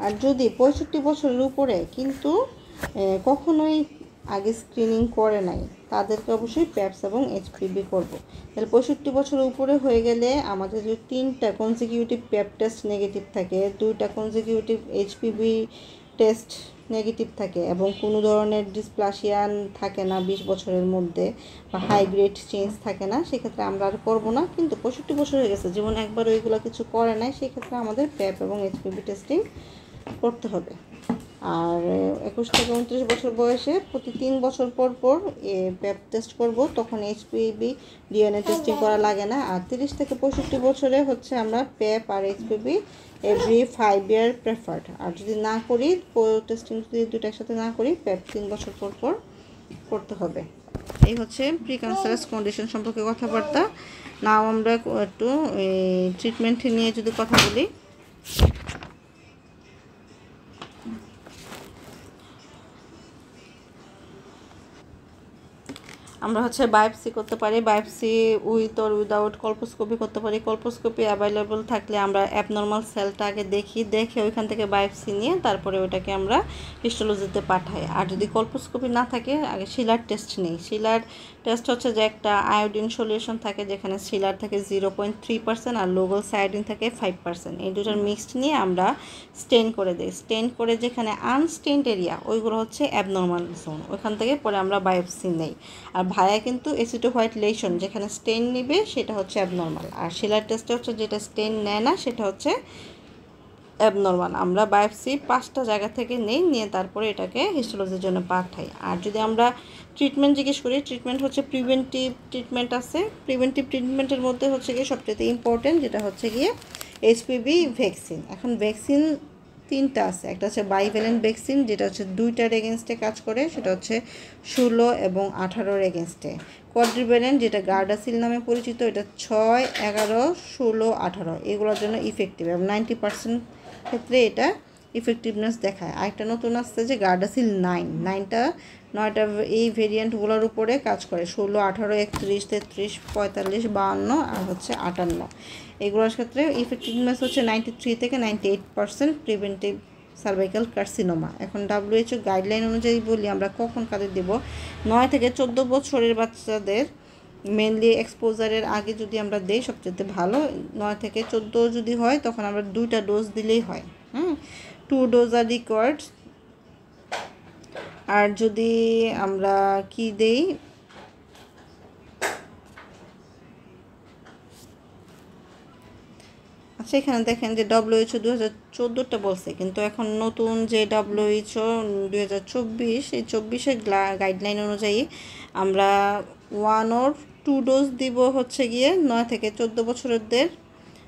আর যদি 65 বছরের উপরে কিন্তু কখনোই আগে স্ক্রিনিং করে নাই, তাদেরকে অবশ্যই প্যাপস এবং এইচপিভি করব। তাহলে 65 বছরের উপরে হয়ে গেলে আমাদের যদি 3টা কনজিকিউটিভ প্যাপ টেস্ট নেগেটিভ থাকে, 2টা কনজিকিউটিভ এইচপিভি টেস্ট নেগেটিভ থাকে এবং কোনো ধরনের ডিসপ্লাসিয়ান থাকে না 20 বছরের মধ্যে বা হাই গ্রেড চেঞ্জ থাকে না, সেক্ষেত্রে আমরা আর করবো না। কিন্তু 65 বছর হয়ে গেছে, যেমন একবার ওইগুলো কিছু করে নাই, সেক্ষেত্রে আমাদের প্যাপ এবং এইচপিভি টেস্টিং করতে হবে। আর 21 থেকে 29 বছর বয়সে প্রতি 3 বছর পর পর প্যাপ টেস্ট করব, তখন এইচপিভি ডিএনএ টেস্টিং করা লাগে না। আর 30 থেকে 65 বছরে হচ্ছে আমরা প্যাপ আর এইচপিভি এভরি 5 ইয়ার প্রেফার্ড। আর যদি না করি, টেস্টিং যদি দুটো একসাথে না করি, প্যাপ 3 বছর পর পর করতে হবে। এই হচ্ছে প্রি ক্যান্সারাস কন্ডিশন সম্পর্কে কথাবার্তা। নাও আমরা একটু ট্রিটমেন্ট নিয়ে যদি কথা বলি, আমরা হচ্ছে বায়োপসি করতে পারি। বায়োপসি উইথ অর উইদাউট কল্পোস্কোপি করতে পারি। কল্পোস্কোপি অ্যাভেলেবল থাকলে আমরা অ্যাবনর্মাল সেলটা আগে দেখে ওইখান থেকে বায়োপসি নিয়ে তারপরে ওইটাকে আমরা হিস্টোলজিতে পাঠাই। আর যদি কল্পোস্কোপি না থাকে, আগে শিলার টেস্ট নেই। শিলার টেস্ট হচ্ছে যে একটা আয়োডিন সলিউশন থাকে, যেখানে শিলার থাকে 0.3% আর লোগল সায়োডিন থাকে 5%। এই দুটার মিক্সড নিয়ে আমরা স্টেন করে দিই। স্টেন করে যেখানে আনস্টেন্ড এরিয়া, ওইগুলো হচ্ছে অ্যাবনর্মাল জোন, ওইখান থেকে পরে আমরা বায়োপসি নেই। আর ভায়া কিন্তু অ্যাসিডো হোয়াইট লেশন, যেখানে স্টেন নিবে সেটা হচ্ছে অ্যাবনর্মাল। আর শিলার টেস্টে হচ্ছে যেটা স্টেন নেয় না, সেটা হচ্ছে অ্যাবনর্মাল। আমরা বায়োপসি 5টা জায়গা থেকে নিয়ে তারপরে এটাকে হিস্টোলজির জন্য পাঠাই। আর যদি আমরা ট্রিটমেন্ট জিজ্ঞেস করি, ট্রিটমেন্ট হচ্ছে প্রিভেন্টিভ ট্রিটমেন্ট আছে। প্রিভেন্টিভ ট্রিটমেন্টের মধ্যে হচ্ছে গিয়ে সবচেয়ে ইম্পর্টেন্ট যেটা হচ্ছে গিয়ে এইচপিভি ভ্যাকসিন। এখন ভ্যাকসিন 3টা আছে। একটা হচ্ছে বাইভ্যালেন্ট ভ্যাকসিন, যেটা হচ্ছে 2টার এগেনস্টে কাজ করে, সেটা হচ্ছে 16 এবং 18-র এগেনস্টে। কোয়াড্রিভ্যালেন্ট, যেটা গার্ডাসিল নামে পরিচিত, এটা 6, 11, 16, 18 এগুলোর জন্য ইফেক্টিভ এবং 90% ক্ষেত্রে এটা ইফেক্টিভনেস দেখায়। আরেকটা নতুন আসছে যে গার্ডাসিল 9টা এই ভেরিয়েন্টগুলোর উপরে কাজ করে, 16, 18, 31, 33, 45, 52 আর হচ্ছে 58। এগুলোর ক্ষেত্রে ইফেক্টিভনেস হচ্ছে 93 থেকে 98% প্রিভেন্টিভ সার্ভাইকাল কার্সিনোমা। এখন WHO গাইডলাইন অনুযায়ী বলি আমরা কখন কাদের দেব। 9 থেকে 14 বছরের বাচ্চাদের মেনলি এক্সপোজারের আগে যদি আমরা দেই সবচেয়ে ভালো। 9 থেকে 14 যদি হয়, তখন আমরা 2টা ডোজ দিলেই হয়। 2 ডোজ আর রিকোয়ার্ড। আর যদি আমরা কি দেই, আচ্ছা এখানে দেখেন যে WHO 2014টা বলছে, কিন্তু এখন নতুন যে WHO 2024, এই 24-এর গাইডলাইন অনুযায়ী আমরা 1 or 2 ডোজ দিব হচ্ছে গিয়ে 9 থেকে 14 বছরেরদের।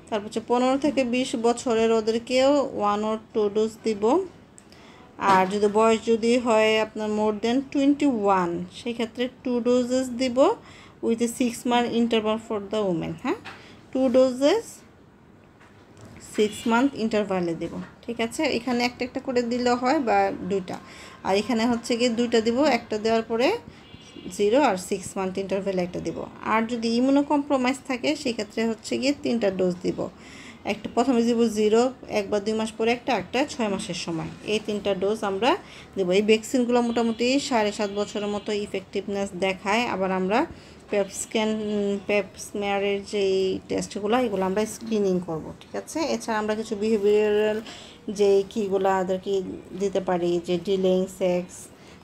তারপর হচ্ছে 15 থেকে 20 বছরের ওদেরকেও 1 or 2 ডোজ দিব। আর যদি বয়স যদি হয় আপনার মোর দেন 21, সেক্ষেত্রে 2 ডোজেস দিব with a 6 month interval for the women. 2 doses 6 month ইন্টারভালে দেব, ঠিক আছে? এখানে একটা করে দিলেও হয় বা 2টা। আর এখানে হচ্ছে গিয়ে 2টা দিব, একটা দেওয়ার পরে 0 আর 6 মান্থ ইন্টারভ্যালে একটা দিব। আর যদি ইমিউনো কম্প্রোমাইজ থাকে, সেক্ষেত্রে হচ্ছে গিয়ে 3টা ডোজ দিব। একটা প্রথমে দিব 0, 1 বা 2 মাস পরে একটা 6 মাসের সময়। এই 3টা ডোজ আমরা দেবো। এই ভ্যাকসিনগুলো মোটামুটি 7.5 বছরের মতো ইফেক্টিভনেস দেখায়। আবার আমরা পেপস্মেয়ারের যেই টেস্টগুলো এগুলো আমরা স্ক্রিনিং করব, ঠিক আছে। এছাড়া আমরা কিছু বিহেভিয়ারাল যে কীগুলো ওদেরকে দিতে পারি, যে ডিলেইং সেক্স,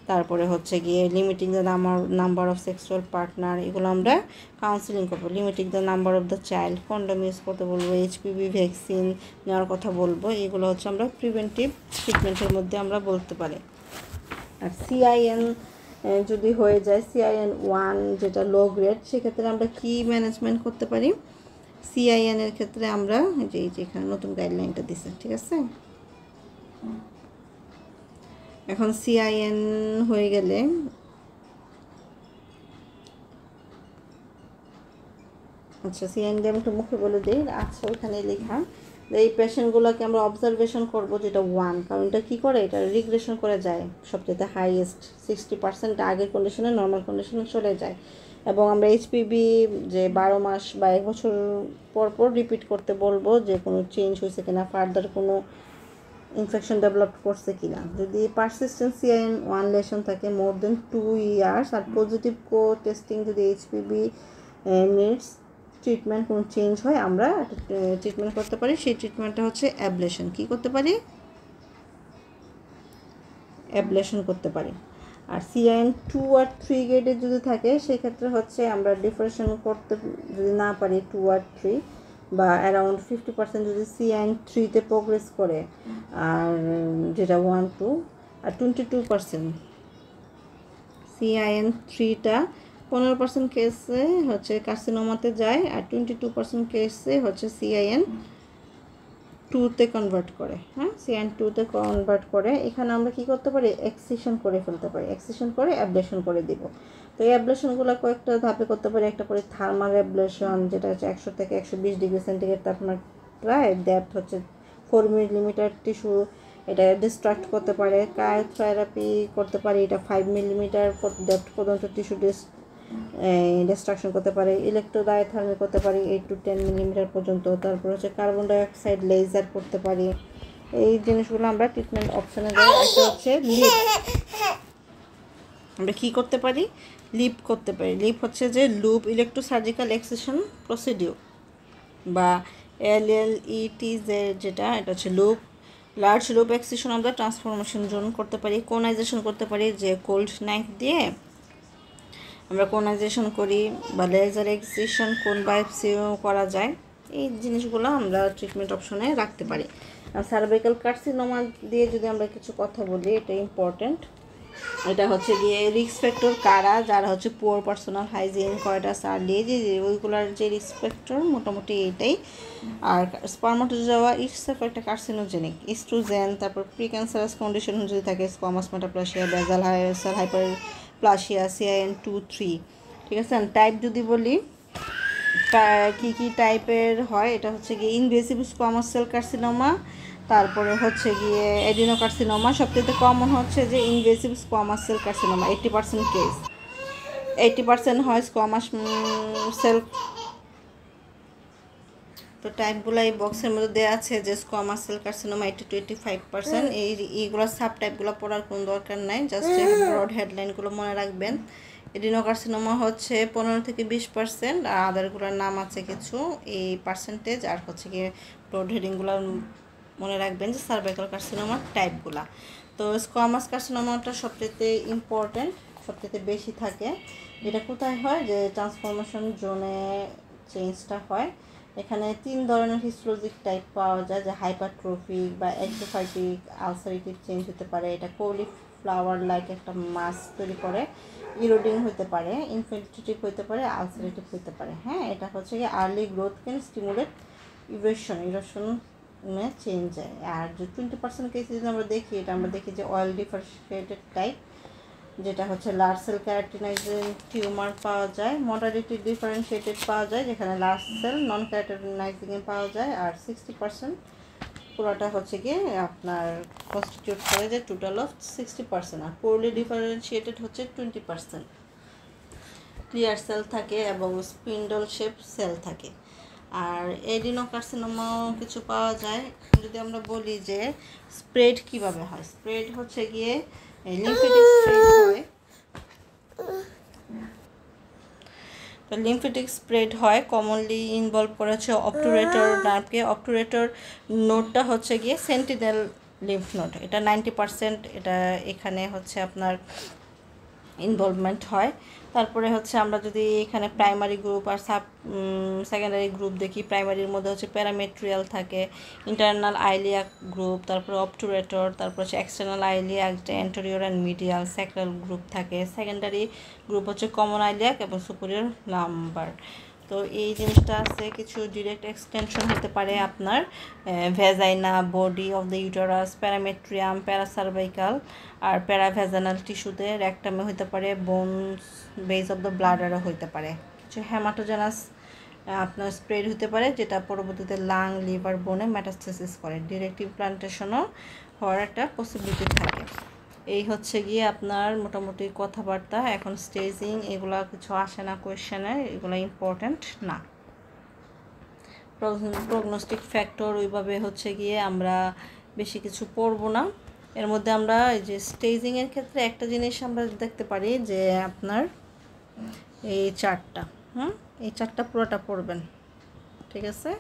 তারপরে হচ্ছে গিয়ে limiting the number of sexual partner, এগুলো আমরা কাউন্সিলিং করবো। Limiting the number of the child, condom use করতে বলবো, এইচপিভি ভ্যাকসিন নেওয়ার কথা বলবো। এগুলো হচ্ছে আমরা প্রিভেন্টিভ ট্রিটমেন্টের মধ্যে আমরা বলতে পারি। আর সিআইএন যদি হয়ে যায়, CIN-1 যেটা লো গ্রেড, সেক্ষেত্রে আমরা কি ম্যানেজমেন্ট করতে পারি। সিআইএন এর ক্ষেত্রে আমরা যে এখানে নতুন গাইডলাইনটা দিছে, ঠিক আছে। এখন সিআইএন হয়ে গেলে আচ্ছা, সিআইএন আমি একটু মুখে বলে দিই। আচ্ছা, ওইখানে লেখা এই পেশেন্টগুলোকে আমরা অবজারভেশন করব, যেটা 1, কারণ এটা কী করে, এটা রিগ্রেশন করে যায় সবচেয়ে হাইয়েস্ট 60% আগের কন্ডিশনে নর্মাল কন্ডিশনে চলে যায়। এবং আমরা এইচপিভি যে 12 মাস বা 1 বছর পর পর রিপিট করতে বলবো, যে কোনো চেঞ্জ হয়েছে কিনা, ফার্দার কোনো ইনফেকশন ডেভেলপ করছে কিনা। যদি পারসিস্টেন্ট CIN-1 লেশন থাকে মোর দেন 2 ইয়ার্স আর পজিটিভ টেস্টিং যদি এইচপিভি নিডস ট্রিটমেন্ট কোনো চেঞ্জ হয়, আমরা ট্রিটমেন্ট করতে পারি। সেই ট্রিটমেন্টটা হচ্ছে অ্যাবলেশন। কী করতে পারি? অ্যাবলেশন করতে পারি। আর CIN-2 আর 3 গ্রেডের যদি থাকে, সেক্ষেত্রে হচ্ছে আমরা ডিফারেশন করতে যদি না পারি 2 আর 3 বা অ্যারাউন্ড 50% যদি CIN-3-তে প্রোগ্রেস করে, আর যেটা 1, 2 আর 22% CIN-3টা 15% কেসে হচ্ছে কার্সিনোমাতে যায়, আর 22% কেসে হচ্ছে CIN-2-তে কনভার্ট করে। হ্যাঁ, CIN-2-তে কনভার্ট করে। এখানে আমরা কি করতে পারি? এক্সিশন করে ফেলতে পারি। এক্সিশন করে অ্যাবলেশন করে দিব। তো এই অ্যাবলেশনগুলো কয়েকটা ধাপে করতে পারি। একটা করে থার্মাল অ্যাবলেশন, যেটা হচ্ছে 100 থেকে 120 ডিগ্রি সেন্টিগ্রেড তাপমাত্রায়, ডেপথ হচ্ছে 4 মিলিমিটার টিস্যু, এটা ডিস্ট্রাক্ট করতে পারে। ক্রায়োথেরাপি করতে পারি, এটা 5 মিলিমিটার ডেপথ পর্যন্ত টিস্যু ডিস্ট্রাকশন করতে পারে। ইলেকট্রোডায়োথার্মি করতে পারি 8 to 10 মিলিমিটার পর্যন্ত। তারপর হচ্ছে কার্বন ডাইঅক্সাইড লেজার করতে পারি। এই জিনিসগুলো আমরা ট্রিটমেন্ট অপশানে দেয়। একটা হচ্ছে লিপ, আমরা কী করতে পারি? লিপ করতে পারি। লিপ হচ্ছে যে লুপ ইলেকট্রোসার্জিক্যাল এক্সিশন প্রসিডিউর, বা LLET, যেটা এটা হচ্ছে লুপ লার্জ লুপ এক্সিশন আমরা ট্রান্সফরমেশন জোন করতে পারি। কোনাইজেশন করতে পারি, যে কোল্ড নাইফ দিয়ে আমরা কোনাইজেশন করি, বা লেজার এক্সিশন, কোন বায়োপসিও করা যায়। এই জিনিসগুলো আমরা ট্রিটমেন্ট অপশনে রাখতে পারি। সার্ভাইকাল কার্সিনোমা দিয়ে যদি আমরা কিছু কথা বলি, এটা ইম্পর্টেন্ট। এটা হচ্ছে গিয়ে রিস্ক ফ্যাক্টর কারা, যারা হচ্ছে পুয়ার পার্সোনাল হাইজিন, কয়টাস আর্লি, যে ওইগুলার যে রিস্ক ফ্যাক্টর মোটামুটি এইটাই। আর স্পারমাটোজোয়া ইটসেলফ একটা কার্সিনোজেনিক, ইস্ট্রোজেন, তারপর প্রি ক্যান্সারাস কন্ডিশন যদি থাকে, স্কোয়ামাস মেটাপ্লাসিয়া, বেজাল সেল হাইপারপ্লাসিয়া, CIN-2, 3, ঠিক আছে। টাইপ যদি বলি কী টাইপের হয়, এটা হচ্ছে গিয়ে ইনভেসিভ স্কোয়ামাস সেল কার্সিনোমা, তারপরে হচ্ছে গিয়ে অ্যাডিনোকার্সিনোমা। সবচেয়ে কমন হচ্ছে যে invasive squamous cell carcinoma, 80% case, 80% হয় স্কোয়ামাস সেল। তো টাইপগুলো এই বক্সের মধ্যে দেওয়া আছে, যে স্কোয়ামাস সেল কার্সিনোমা 80 to 85%। এইগুলো সাব টাইপগুলো পড়ার কোনো দরকার নাই, জাস্ট ব্রড হেডলাইনগুলো মনে রাখবেন। এডিনোকার্সিনোমা হচ্ছে 15 থেকে 20%, আর আদারগুলোর নাম আছে কিছু, এই পার্সেন্টেজ। আর হচ্ছে গিয়ে ব্রড হেডিংগুলো মনে রাখবেন, যে সার্ভাইকাল কার্সিনোমার টাইপগুলা। তো স্কোয়ামাস কার্সিনোমাটা সবচেয়ে ইম্পর্টেন্ট, সবচেয়ে বেশি থাকে। এটা কোথায় হয়? যে ট্রান্সফরমেশন জোনে চেঞ্জটা হয়। এখানে 3 ধরনের হিস্টোলজিক টাইপ পাওয়া যায়, যে হাইপারট্রফিক বা এক্টোফাইটিক, আলসারেটিভ চেঞ্জ হতে পারে। এটা কলিফ্লাওয়ার লাইক একটা মাস তৈরি করে, ইরোডিং হতে পারে, ইনফিল্ট্রেটিভ হতে পারে, আলসারেটিভ হতে পারে। হ্যাঁ, এটা হচ্ছে কি আর্লি গ্রোথ ক্যান স্টিমুলেট ইরোশনে চেঞ্জ যায়। আর যে 20% কেসে যদি আমরা দেখি, এটা আমরা দেখি যে অয়েল ডিফারেন্সিয়েটেড টাইপ, যেটা হচ্ছে লার্জ সেল ক্যারাটিনাইজিং টিউমার পাওয়া যায়। মডারেটলি ডিফারেন্সিয়েটেড পাওয়া যায়, যেখানে লার্জ সেল নন ক্যারাটিনাইজিংয়ে পাওয়া যায়। আর 60% পুরোটা হচ্ছে গিয়ে আপনার কনস্টিটিউট করে যে টোটাল অফ 60%। আর পোরলি ডিফারেন্সিয়েটেড হচ্ছে 20%। ক্লিয়ার সেল থাকে এবং স্পিন্ডল শেপ সেল থাকে। আর এডিনোকার্সিনোমাও কিছু পাওয়া যায়। যদি আমরা বলি যে স্প্রেড কিভাবে হয়, স্প্রেড হচ্ছে গিয়ে লিম্ফেটিক স্প্রেড হয়। তো লিম্ফেটিক স্প্রেড হয় কমনলি ইনভলভ করেছে অবটুরেটর নার্ভকে। অবটুরেটর নোডটা হচ্ছে গিয়ে সেন্টিনেল লিম্ফ নোড, এটা 90% এটা এখানে হচ্ছে আপনার ইনভলভমেন্ট হয়। তারপরে হচ্ছে আমরা যদি এখানে প্রাইমারি গ্রুপ আর সেকেন্ডারি গ্রুপ দেখি, প্রাইমারির মধ্যে হচ্ছে প্যারামেট্রিয়াল থাকে, ইন্টারনাল আইলিয়াক গ্রুপ, তারপরে অবটুরেটর, তারপর হচ্ছে external iliac, anterior and medial sacral group থাকে। সেকেন্ডারি গ্রুপ হচ্ছে কমন আইলিয়াক এবং সুপিরিয়র লাম্বার। তো এই জিনিসটা আছে, কিছু ডিরেক্ট এক্সটেনশন হতে পারে আপনার ভেজাইনা, body of the uterus, parametrium, paracervical আর প্যারাভেজানাল টিস্যুতে, রেকটামে হতে পারে, বোনস, বেস অফ দ্য ব্লাডারও হতে পারে। কিছু হেমাটোজেনাস আপনার স্প্রেড হতে পারে যেটা পরবর্তীতে লাং, লিভার, বোনে মেটাস্টেসিস করে। ডিরেক্ট ইমপ্লান্টেশনও হওয়ার একটা পসিবিলিটি থাকে। এই হচ্ছে গিয়ে আপনার মোটামুটি কথাবার্তা। এখন স্টেজিং এগুলা কিছু আসে না কোয়েশ্চেনে, এগুলো ইম্পর্ট্যান্ট না। প্রগনোস্টিক ফ্যাক্টর ওইভাবে হচ্ছে গিয়ে আমরা বেশি কিছু পড়বো না। এর মধ্যে আমরা এই যে স্টেজিংয়ের ক্ষেত্রে একটা জিনিস আমরা দেখতে পারি যে আপনার এই চারটা এই চারটা পুরোটা পড়বেন, ঠিক আছে?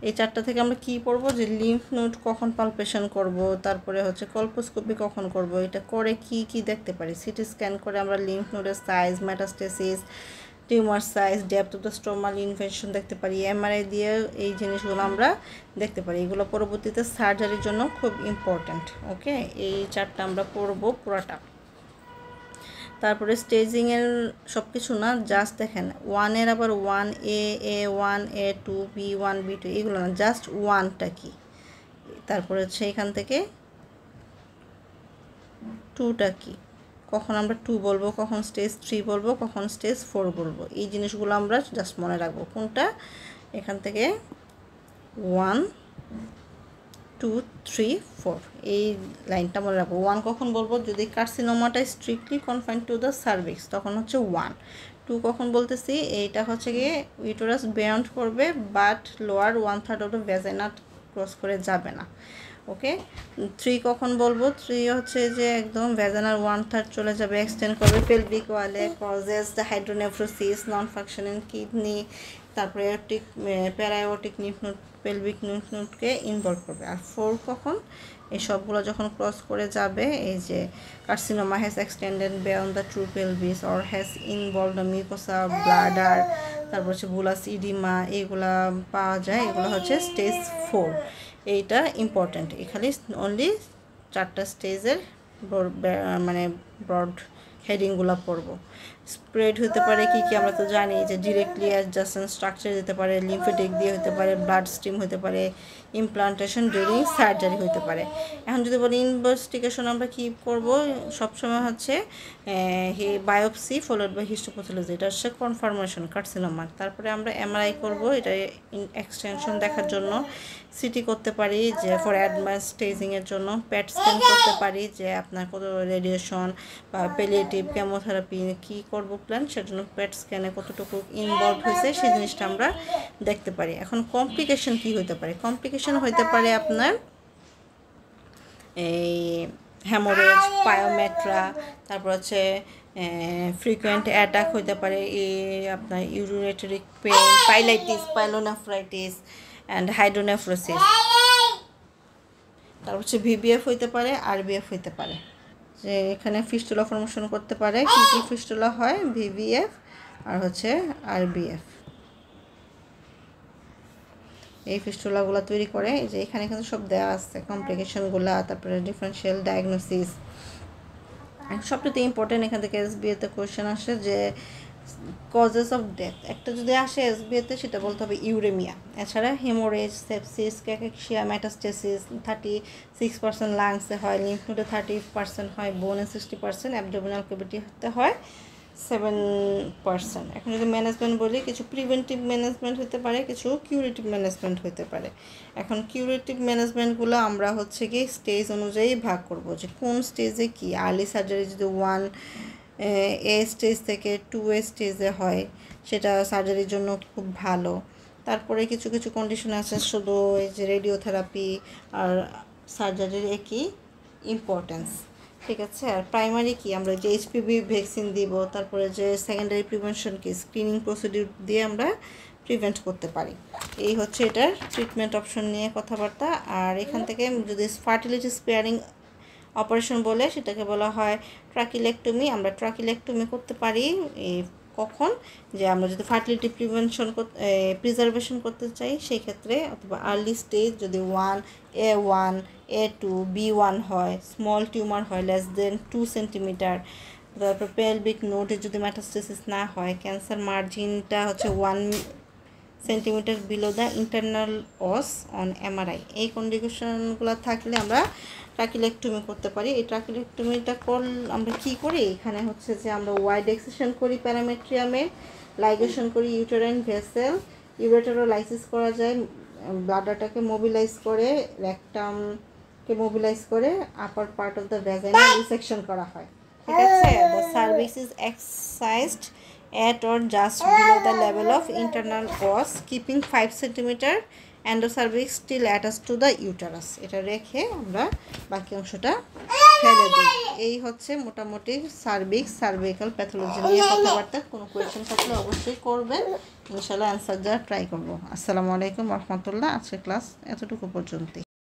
এই চারটা থেকে আমরা কি পড়বো, যে লিম্ফ নোড কখন পালপেশন করব, তারপরে হচ্ছে কল্পোস্কোপি কখন করব, এটা করে কি কি দেখতে পারি, সিটি স্ক্যান করে আমরা লিম্ফ নোডের size, metastasis, tumour size, depth of the stromal infection দেখতে পারি, এমআরআই দিয়ে এই জিনিসগুলো আমরা দেখতে পারি। এগুলো পরবর্তীতে সার্জারির জন্য খুব ইম্পর্ট্যান্ট। ওকে, এই চারটা আমরা পড়বো পুরাটা। তারপরে স্টেজিংয়ের সব কিছু না, জাস্ট দেখেন ওয়ানের আবার 1A, A1, A2, B1, B2 এগুলো না, জাস্ট ওয়ানটা কি, তারপরে হচ্ছে এখান থেকে 2টা কি, কখন আমরা 2 বলবো, কখন স্টেজ 3 বলবো, কখন স্টেজ 4 বলবো, এই জিনিসগুলো আমরা জাস্ট মনে রাখবো। কোনটা, এখান থেকে 1, 2, 3, 4 এই লাইনটা মনে রাখবো। 1 কখন বলবো, যদি কার্সিনোমাটা strictly confined to the cervix তখন হচ্ছে 1। 2 কখন বলতেছি, এইটা হচ্ছে গিয়ে ইউটেরাস বিয়ন্ড করবে but lower 1/3 of the vagina cross করে যাবে না। ওকে, 3 কখন বলবো, 3 হচ্ছে যে একদম ভ্যাজাইনার 1/3 চলে যাবে, এক্সটেন্ড করবে পেলভিক ওয়ালে, causes the hydronephrosis, non functioning kidney, তারপরে aortic, প্যারাওরটিক lymph node, pelvic lymph নোডকে ইনভলভ করবে। আর 4 কখন, এই সবগুলো যখন ক্রস করে যাবে, এই যে carcinoma has extended beyond the true pelvis or has involve the mucosa, bladder, তারপর হচ্ছে বুলাস ইডিমা, এইগুলা পাওয়া যায়, এগুলো হচ্ছে স্টেজ 4। এইটা ইম্পর্ট্যান্ট, এখানে অনলি 4টা স্টেজের মানে ব্রড হেডিংগুলো পড়বো। স্প্রেড হতে পারে কি কি আমরা তো জানি, যে ডিরেক্টলি অ্যাডজাসেন্ট স্ট্রাকচার হতে পারে, লিম্ফেটিক দিয়ে হতে পারে, ব্লাড স্ট্রিম হতে পারে, ইমপ্লান্টেশন ডিউরিং সার্জারি হতে পারে। এখন যদি বলি ইনভেস্টিগেশন আমরা কি করব, সবসময় হচ্ছে বায়োপসি ফলোড বাই হিস্টোপ্যাথোলজি, এটা হচ্ছে কনফার্মেশন কার্সিনোমার। তারপরে আমরা এমআরআই করব, এটা এক্সটেনশন দেখার জন্য, সিটি করতে পারি যে ফর অ্যাডভান্স স্টেজিংয়ের জন্য, প্যাট স্ক্যান করতে পারি যে আপনার কত রেডিয়েশন বা পেলিয়েটিভ কেমোথেরাপি কী করবো প্ল্যান, সেজন্য প্যাট স্ক্যানে কতটুকু ইনভলভ হয়েছে সেই জিনিসটা আমরা দেখতে পারি। এখন কমপ্লিকেশন কি হতে পারে, কমপ্লিকেশন হতে পারে আপনার এই হ্যামোরেজ, পায়োমেট্রা, তারপর হচ্ছে ফ্রিকুয়েন্ট অ্যাটাক হতে পারে, আপনার ইউরিনেটরি পেইন, পাইলাইটিস, পাইলোনেফ্রাইটিস অ্যান্ড হাইড্রোনেফ্রোসিস, তারপর হচ্ছে ভিবিএফ হইতে পারে, আরবিএফ হইতে পারে, যে এখানে ফিস্টুলা ফর্মেশন করতে পারে। কী কী ফিস্টুলা হয়, ভিবিএফ আর হচ্ছে আরবিএফ, এই ফিস্টুলাগুলো তৈরি করে। যে এখানে কিন্তু সব দেওয়া আছে কমপ্লিকেশনগুলো, তারপরে ডিফারেন্সিয়াল ডায়াগনোসিস। সবচেয়ে ইম্পর্টেন্ট এখান থেকে এসবিএতে কোয়েশ্চেন আসে যে কজেস অফ ডেথ, একটা যদি আসে এসবিএতে সেটা বলতে হবে ইউরেমিয়া। এছাড়া হেমোরেজ, সেপসিস, ক্যাকেকশিয়া, মেটাস্টেসিস 36% লাংসে হয়, লিম্ফ নোডে 30% হয়, বোনে 60%, অ্যাবডোমিনাল ক্যাভিটিতে হয় 7%। এখন যদি ম্যানেজমেন্ট বলি, কিছু প্রিভেন্টিভ ম্যানেজমেন্ট হতে পারে, কিছু কিউরেটিভ ম্যানেজমেন্ট হতে পারে। এখন কিউরেটিভ ম্যানেজমেন্টগুলো আমরা হচ্ছে কি স্টেজ অনুযায়ী ভাগ করব, যে কোন স্টেজে কি। আর্লি সার্জারি যদি 1A স্টেজ থেকে 2A স্টেজে হয়, সেটা সার্জারির জন্য খুব ভালো। তারপরে কিছু কিছু কন্ডিশন আছে শুধু এই যে রেডিওথেরাপি আর সার্জারির একই ইম্পর্টেন্স। ঠিক আছে। আর প্রাইমারি কি আমরা যে এইচপিভি ভ্যাকসিন দিব, তারপরে যে সেকেন্ডারি প্রিভেনশন কি স্ক্রিনিং প্রসিডিউর দিয়ে আমরা প্রিভেন্ট করতে পারি। এই হচ্ছে এটার ট্রিটমেন্ট অপশন নিয়ে কথাবার্তা। আর এখান থেকে যদি ফার্টিলিটি স্পেয়ারিং অপারেশন বলে সেটাকে বলা হয় ট্রাকিলেক্টমি। আমরা ট্রাকিলেক্টমি করতে পারি কখন, যে আমরা যদি ফার্টিলিটি প্রিজার্ভেশন করতে চাই সেই ক্ষেত্রে, অথবা আর্লি স্টেজ যদি 1A1 A2 B1 হয়, স্মল টিউমার হয় <2 সেন্টিমিটার, তারপর পেলভিক নোডে যদি মেটাস্টেসিস না হয়, ক্যান্সার মার্জিনটা হচ্ছে 1 সেন্টিমিটার বিলো দ্য ইন্টারনাল অস অন এমআরআই, এই কন্ডিশনগুলো থাকলে আমরা ট্রাকিলেক্টমি করতে পারি। এই ট্রাকিলেক্টমিটা আমরা কি করি, এখানে হচ্ছে যে আমরা ওয়াইড এক্সেশন করি প্যারামেট্রিয়ামে, লাইগেশন করি ইউটেরাইন ভেসেল, ইউরেটারও লাইসিস করা যায়, ব্লাডারটাকে মোবিলাইজ করে, রেকটামকে মোবিলাইজ করে upper part of the vagina resection করা হয়। ঠিক আছে। The cervix is excised at or just below the level of internal os, keeping 5 cm endocervix still attached to the uterus. এটা রেখে আমরা বাকি অংশটা ফেলে দিই। এই হচ্ছে মোটামুটি সার্ভিক্যাল প্যাথোলজি নিয়ে কথাবার্তা। কোনো কোয়েশ্চেন থাকলে অবশ্যই করবেন, ইনশাআল্লাহ অ্যান্সার দেওয়ার ট্রাই করবো। আসসালামু আলাইকুম রহমতুল্লাহ। আজকের ক্লাস এতটুকু পর্যন্তই।